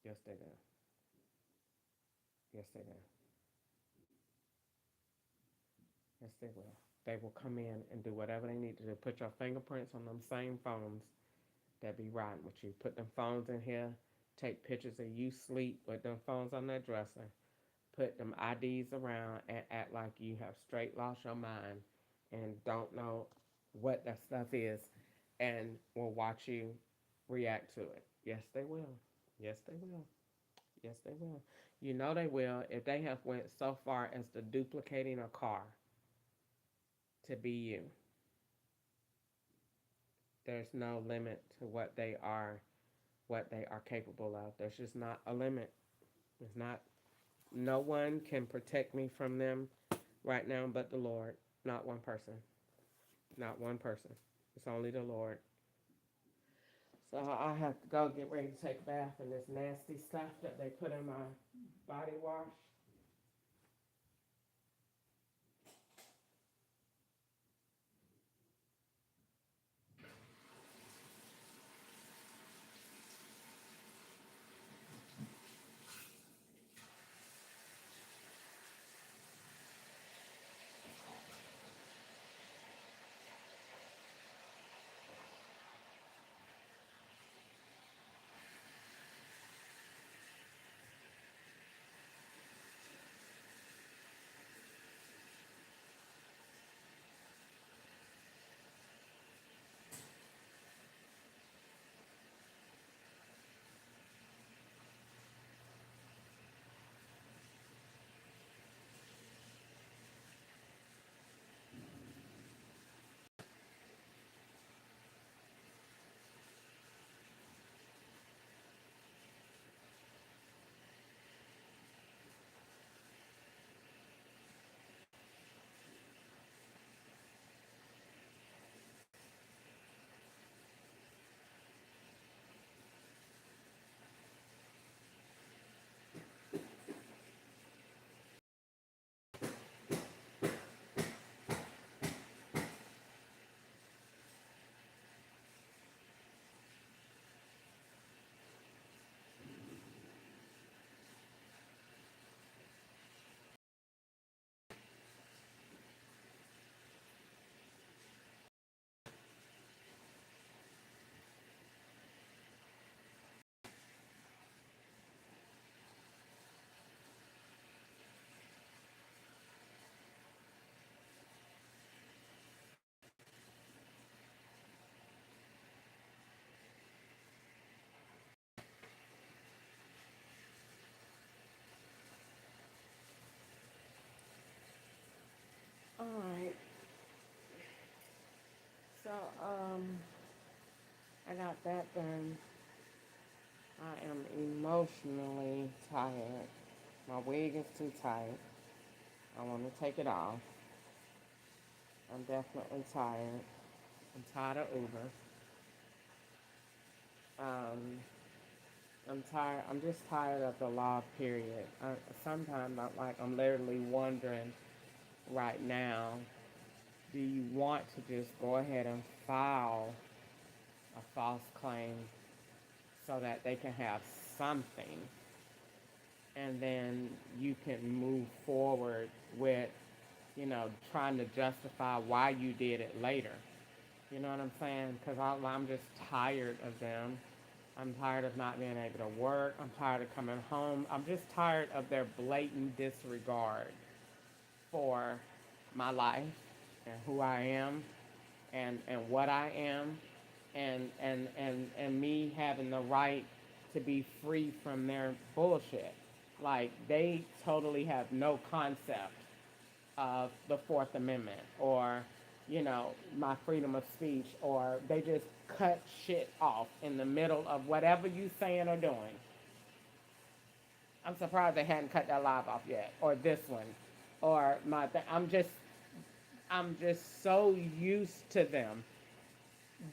Yes, they do. Yes, they do. Yes, they will. They will come in and do whatever they need to do. Put your fingerprints on them same phones that be riding with you. Put them phones in here. Take pictures of you sleep with them phones on that dresser. Put them IDs around and act like you have straight lost your mind and don't know what that stuff is and will watch you react to it. Yes, they will. Yes, they will. Yes, they will. You know they will if they have went so far as to duplicating a car to be you. There's no limit to what they are capable of. There's just not a limit. It's not. No one can protect me from them right now but the Lord. Not one person. Not one person. It's only the Lord. So I have to go get ready to take a bath in this nasty stuff that they put in my body wash. All right. So I got that done. I am emotionally tired. My wig is too tight. I want to take it off. I'm definitely tired. I'm tired of Uber. Um, I'm tired. I'm just tired of the law. Period. Sometimes I'm literally wondering right now. Do you want to just go ahead and file a false claim so that they can have something, and then you can move forward with, trying to justify why you did it later. You know what I'm saying? Because I'm just tired of them. I'm tired of not being able to work. I'm tired of coming home. I'm just tired of their blatant disregard for my life and who I am and what I am and me having the right to be free from their bullshit. Like they totally have no concept of the Fourth Amendment or my freedom of speech, or they just cut shit off in the middle of whatever you saying or doing. I'm surprised they hadn't cut that live off yet, or this one, or my thing. I'm just so used to them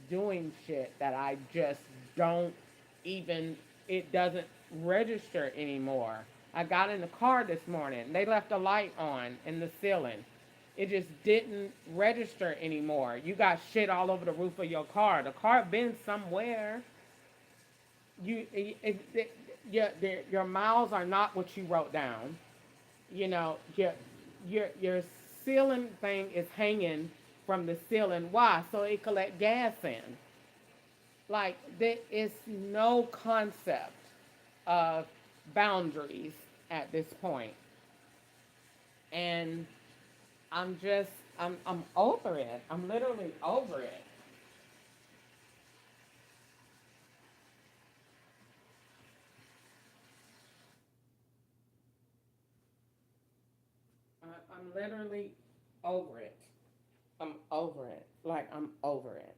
doing shit that I just don't even, it doesn't register anymore. I got in the car this morning. They left a light on in the ceiling. It just didn't register anymore. You got shit all over the roof of your car. The car been somewhere. Your miles are not what you wrote down. Your ceiling thing is hanging from the ceiling. Why? So it collect gas in. Like, there is no concept of boundaries at this point. And I'm just, I'm over it. I'm literally over it. I'm literally over it. I'm over it. Like, I'm over it.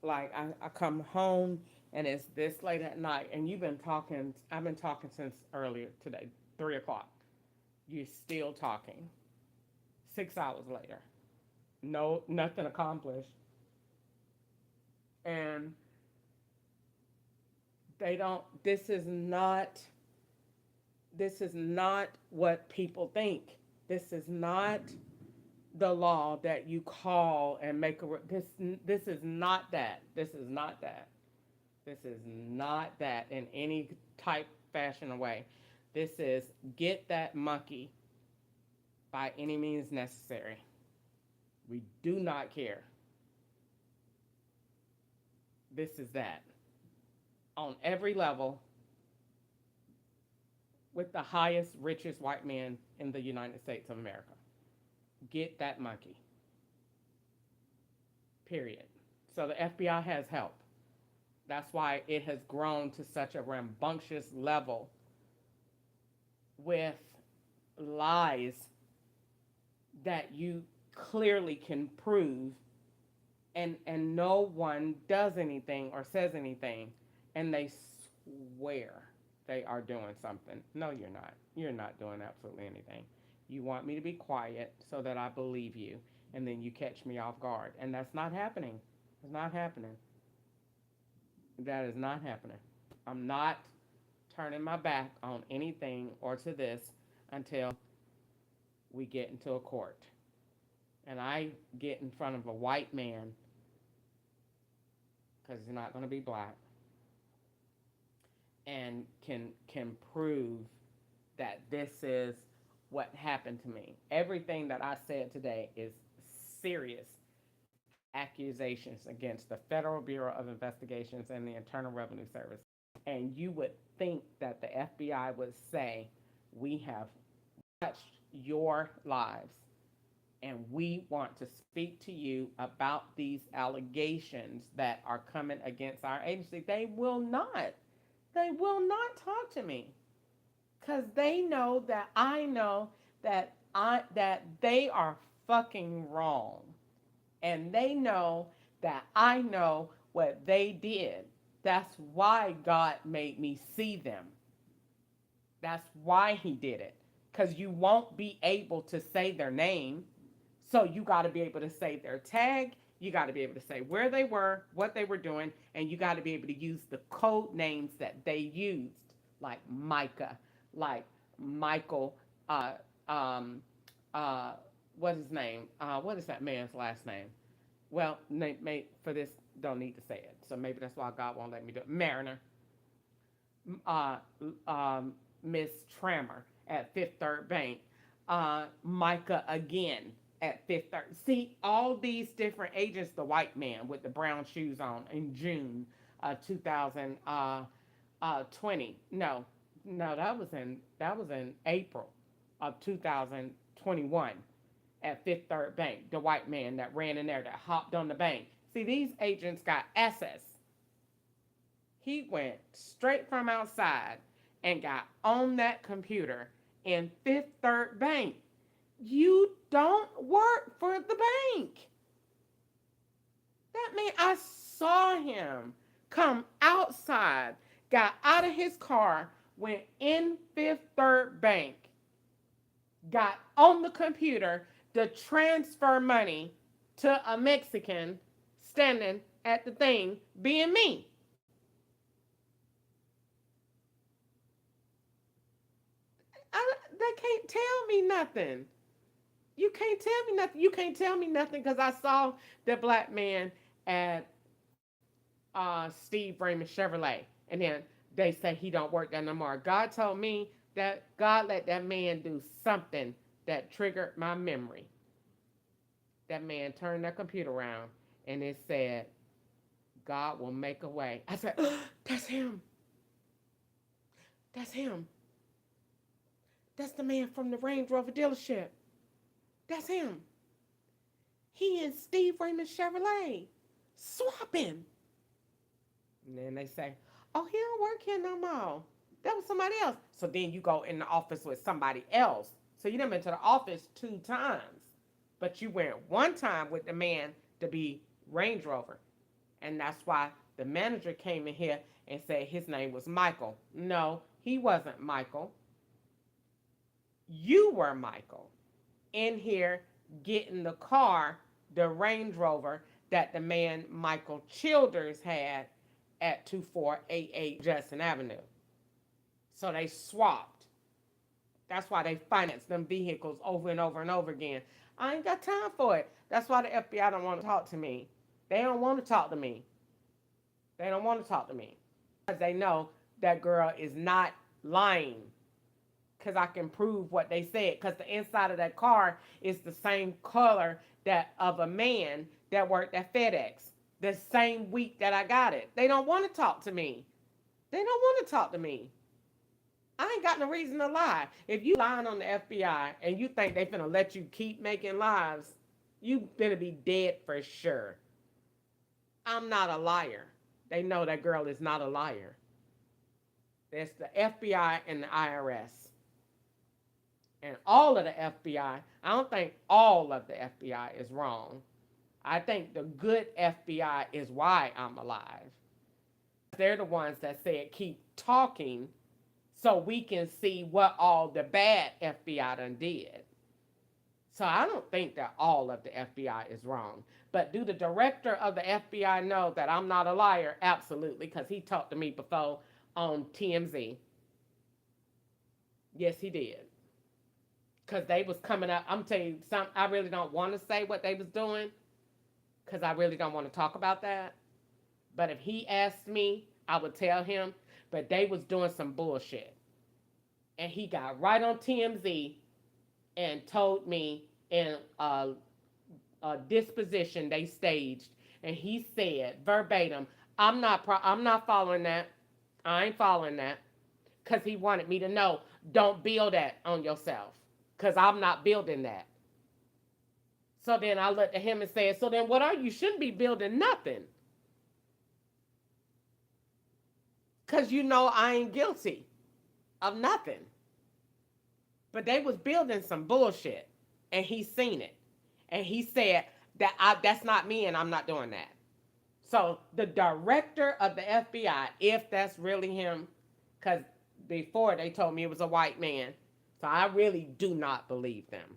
Like, I come home and it's this late at night, and I've been talking since earlier today, 3 o'clock. You're still talking. 6 hours later. No, nothing accomplished. And they don't, this is not what people think. This is not the law that you call and make this is not that. This is not that. This is not that in any type, fashion, or way. This is get that monkey by any means necessary. We do not care. This is that. On every level, with the highest, richest white men in the United States of America. Get that monkey. Period. So the FBI has help. That's why it has grown to such a rambunctious level with lies that you clearly can prove, and no one does anything or says anything, and they swear they are doing something. No, you're not. You're not doing absolutely anything. You want me to be quiet so that I believe you, and then you catch me off guard. And that's not happening. It's not happening. That is not happening. I'm not turning my back on anything or to this until we get into a court. And I get in front of a white man, because he's not going to be black, and can prove that this is what happened to me. Everything that I said today is serious accusations against the Federal Bureau of Investigations and the Internal Revenue Service. And you would think that the FBI would say, we have touched your lives, and we want to speak to you about these allegations that are coming against our agency. They will not. They will not talk to me, because they know that I know that they are fucking wrong, and they know that I know what they did. That's why God made me see them. That's why He did it, because you won't be able to say their name. So you got to be able to say their tag. You got to be able to say where they were, what they were doing, and you got to be able to use the code names that they used, like Micah, like Michael. Um, what's his name? What is that man's last name? Well, for this, don't need to say it. So maybe that's why God won't let me do it. Mariner. uh, Miss Trammer at Fifth Third Bank, Micah again at Fifth Third. See, all these different agents, the white man with the brown shoes on in June 2020. No, that was in April of 2021 at Fifth Third Bank. The white man that ran in there that hopped on the bank. See, these agents got access. He went straight from outside and got on that computer in Fifth Third Bank. You don't work for the bank. That man, I saw him come outside, got out of his car, went in Fifth Third Bank, got on the computer to transfer money to a Mexican standing at the thing being me. They can't tell me nothing. You can't tell me nothing. You can't tell me nothing because I saw the black man at Steve Raymond Chevrolet, and then they say he don't work there no more. God told me that God let that man do something that triggered my memory. That man turned that computer around, and it said, "God will make a way." I said, oh, "That's him. That's him. That's the man from the Range Rover dealership. That's him. He and Steve Raymond Chevrolet swapping." And then they say, "Oh, he don't work here no more. That was somebody else." So then you go in the office with somebody else. So you done been to the office 2 times. But you went one time with the man to be Range Rover. And that's why the manager came in here and said his name was Michael. No, he wasn't Michael. You were Michael in here getting the car, the Range Rover that the man Michael Childers had at 2488 Judson Avenue. So they swapped. That's why they financed them vehicles over and over and over again. I ain't got time for it. That's why the FBI don't want to talk to me. They don't want to talk to me. They don't want to talk to me. Because they know that girl is not lying. Because I can prove what they said. Because the inside of that car is the same color that of a man that worked at FedEx. The same week that I got it. They don't want to talk to me. They don't want to talk to me. I ain't got no reason to lie. If you lying on the FBI and you think they finna let you keep making lies, you finna be dead for sure. I'm not a liar. They know that girl is not a liar. It's the FBI and the IRS. And all of the FBI, I don't think all of the FBI is wrong. I think the good FBI is why I'm alive. They're the ones that said keep talking so we can see what all the bad FBI done did. So I don't think that all of the FBI is wrong. But do the director of the FBI know that I'm not a liar? Absolutely, because he talked to me before on TMZ. Yes, he did. Because they was coming up. I'm telling you something, I really don't want to say what they was doing because I really don't want to talk about that. But if he asked me, I would tell him. But they was doing some bullshit. And he got right on TMZ and told me in a disposition they staged. And he said verbatim, I'm not following that. I ain't following that. Because he wanted me to know, don't build that on yourself. Because I'm not building that. So then I looked at him and said, so then what are you? You shouldn't be building nothing. Because you know I ain't guilty of nothing. But they was building some bullshit. And he seen it. And he said that's not me and I'm not doing that. So the director of the FBI, if that's really him, because before they told me it was a white man. So I really do not believe them.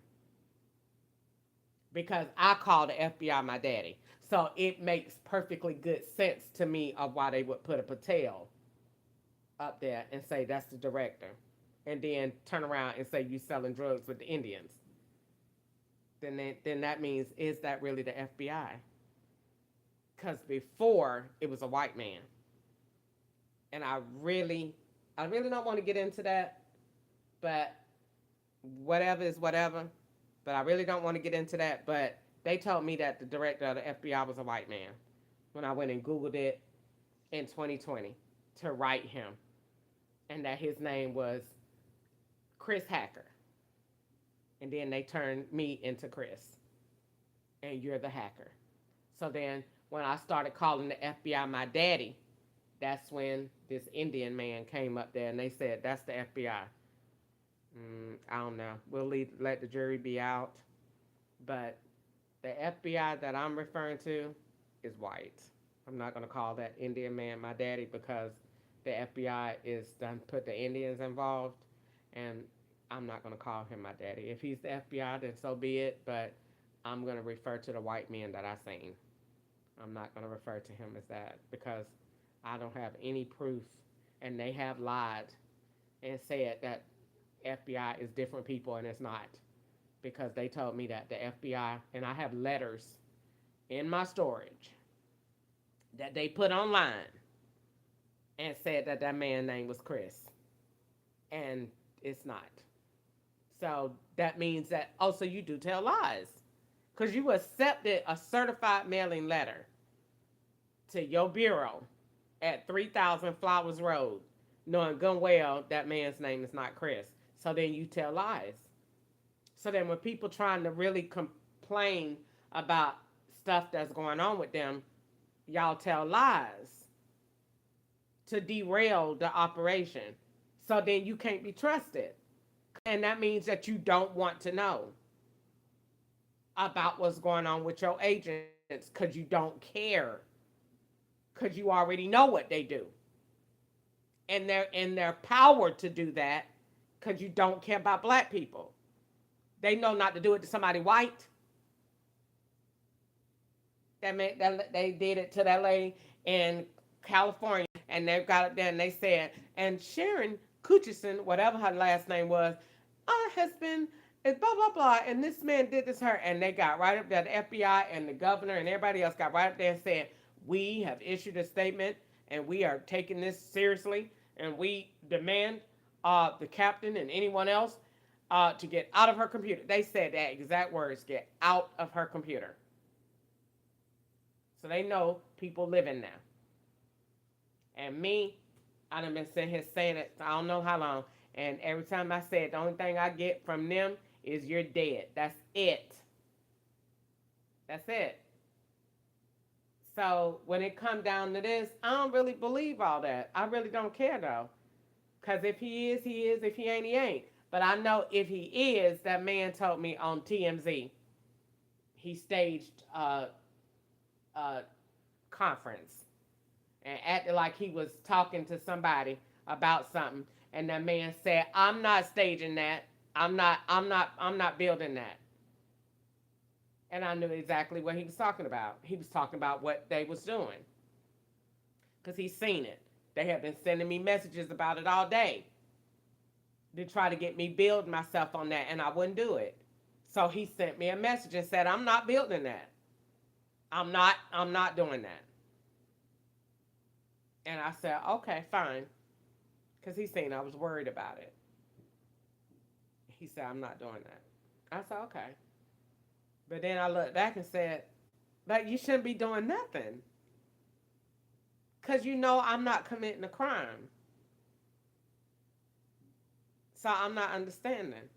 Because I call the FBI my daddy. So it makes perfectly good sense to me of why they would put a Patel up there and say that's the director. And then turn around and say you selling drugs with the Indians. Then that means, is that really the FBI? Because before it was a white man. And I really don't want to get into that. But whatever is whatever. But I really don't want to get into that. But they told me that the director of the FBI was a white man when I went and Googled it in 2020 to write him. And that his name was Chris Hacker. And then they turned me into Chris. And you're the hacker. So then when I started calling the FBI my daddy, that's when this Indian man came up there and they said, that's the FBI. I don't know. We'll let the jury be out. But the FBI that I'm referring to, is white. I'm not gonna call that Indian man my daddy because the FBI is done put the Indians involved, and I'm not gonna call him my daddy. If he's the FBI, then so be it. But I'm gonna refer to the white men that I seen. I'm not gonna refer to him as that because I don't have any proof, and they have lied and said that FBI is different people, and it's not because they told me that the FBI, and I have letters in my storage that they put online and said that that man's name was Chris, and it's not. So that means that, oh, so you do tell lies because you accepted a certified mailing letter to your bureau at 3000 Flowers Road, knowing good well that man's name is not Chris. So then you tell lies. So then when people trying to really complain about stuff that's going on with them, y'all tell lies to derail the operation. So then you can't be trusted. And that means that you don't want to know about what's going on with your agents because you don't care. Because you already know what they do. And they're in their power to do that because you don't care about black people. They know not to do it to somebody white. They did it to that lady in California, and they got up there and they said, and Sharon Cuchison, whatever her last name was, our husband is blah blah blah, and this man did this to her, and they got right up there. The FBI and the governor and everybody else got right up there and said, we have issued a statement, and we are taking this seriously, and we demand the captain and anyone else to get out of her computer. They said that exact words: get out of her computer. So they know people living now. And me, I done been sitting here saying it I don't know how long. And every time I say it, the only thing I get from them is you're dead. That's it. That's it. So when it come down to this, I don't really believe all that. I really don't care though. Because if he is, he is. If he ain't, he ain't. But I know if he is, that man told me on TMZ, he staged a conference and acted like he was talking to somebody about something, and that man said, I'm not staging that. I'm not building that. And I knew exactly what he was talking about. He was talking about what they was doing. Because he's seen it. They have been sending me messages about it all day to try to get me build myself on that, and I wouldn't do it. So he sent me a message and said, I'm not building that. I'm not doing that. And I said, okay, fine. Because he seen I was worried about it. He said, I'm not doing that. I said, okay. But then I looked back and said, like, you shouldn't be doing nothing. Because you know I'm not committing a crime. So I'm not understanding.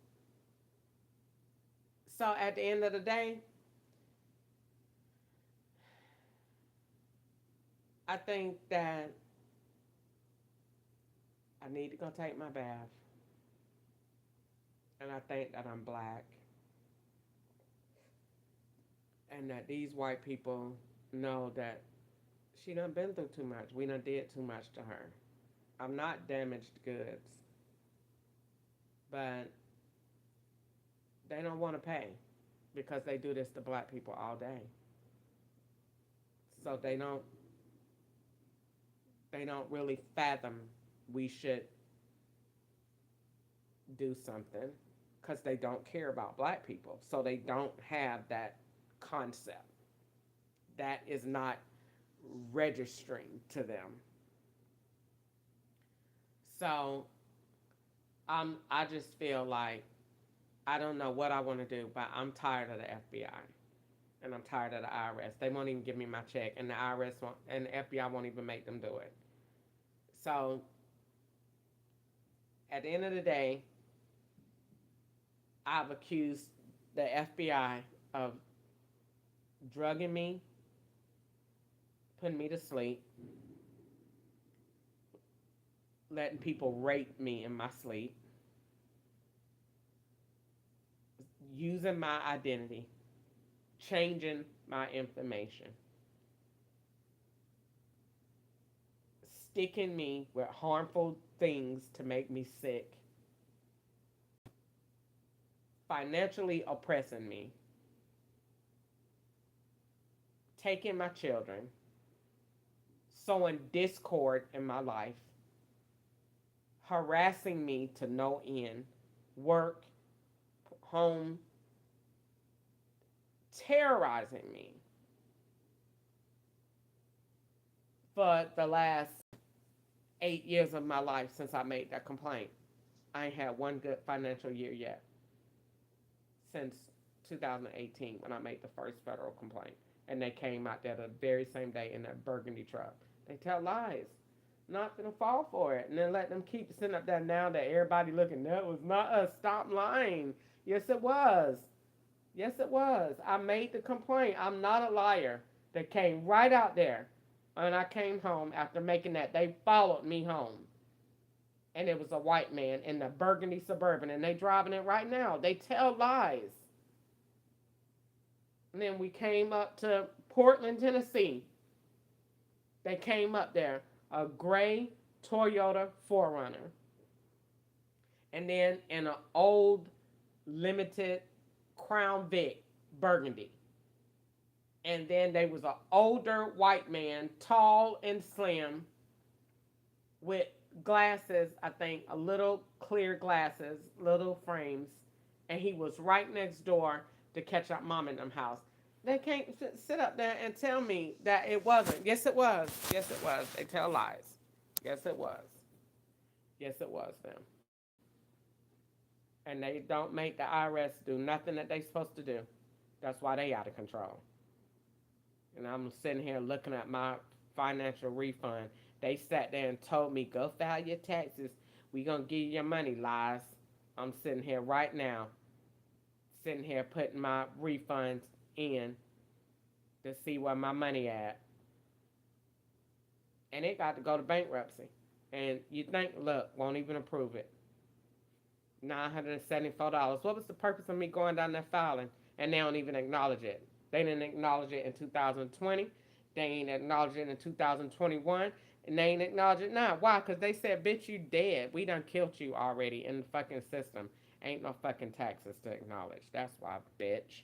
So at the end of the day, I think that I need to go take my bath. And I think that I'm black. And that these white people know that she done been through too much. We done did too much to her. I'm not damaged goods. But they don't want to pay because they do this to black people all day. So they don't really fathom we should do something because they don't care about black people. So they don't have that concept. That is not registering to them. So I just feel like I don't know what I want to do, but I'm tired of the FBI and I'm tired of the IRS. They won't even give me my check, and the IRS won't, and the FBI won't even make them do it. So at the end of the day, I've accused the FBI of drugging me, putting me to sleep, letting people rape me in my sleep, using my identity, changing my information. sticking me with harmful things to make me sick, financially oppressing me, taking my children, sowing discord in my life, harassing me to no end, work, home, terrorizing me for the last 8 years of my life since I made that complaint. I ain't had one good financial year yet since 2018 when I made the first federal complaint. And they came out there the very same day in that burgundy truck. They tell lies. Not gonna fall for it. And then let them keep sitting up there now that everybody looking, that was not us. Stop lying. Yes, it was. Yes, it was. I made the complaint. I'm not a liar. They came right out there. When I came home after making that, they followed me home. And it was a white man in the burgundy Suburban, and they driving it right now. They tell lies. And then we came up to Portland, Tennessee. They came up there, a gray Toyota 4Runner. And then in an old limited Crown Vic burgundy. And then there was an older white man, tall and slim, with glasses, I think, a little clear glasses, little frames. And he was right next door to catch up mom in them house. They can't sit up there and tell me that it wasn't. Yes, it was. Yes, it was. They tell lies. Yes, it was. Yes, it was them. And they don't make the IRS do nothing that they supposed to do. That's why they out of control. And I'm sitting here looking at my financial refund. They sat there and told me, go file your taxes. We gonna give you your money, lies. I'm sitting here right now, sitting here putting my refunds in to see where my money at. And it got to go to bankruptcy. And you think, look, won't even approve it. $974. What was the purpose of me going down there filing? And they don't even acknowledge it. They didn't acknowledge it in 2020. They ain't acknowledged it in 2021. And they ain't acknowledged it now. Why? Because they said, bitch, you dead. We done killed you already in the fucking system. Ain't no fucking taxes to acknowledge. That's why, bitch.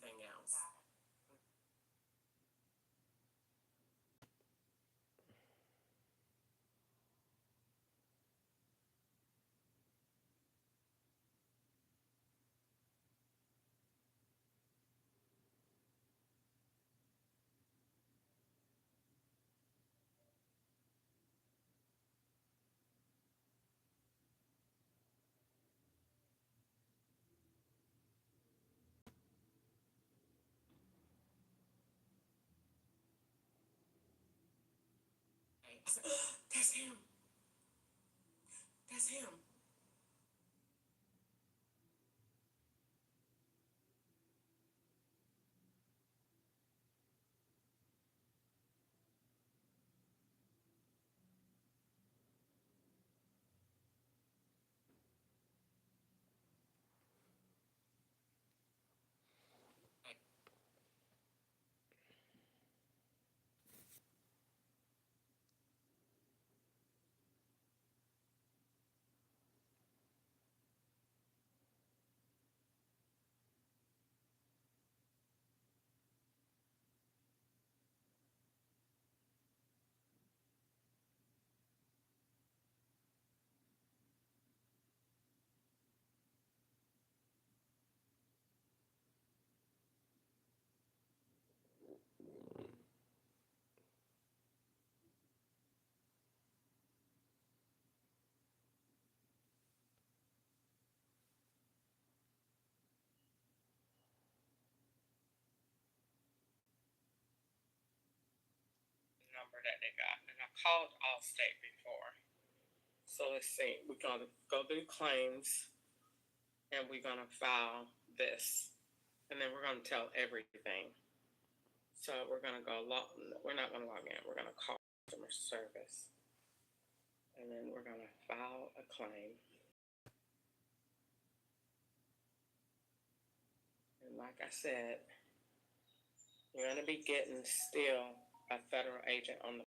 anything else. That's him. That's him. Number that they got, and I called ALLSTATE before. So let's see, we're gonna go through claims, and we're gonna file this, and then we're gonna tell everything. So we're gonna go we're not gonna log in, we're gonna call customer service, and then we're gonna file a claim. And like I said, you're gonna be getting still a federal agent on the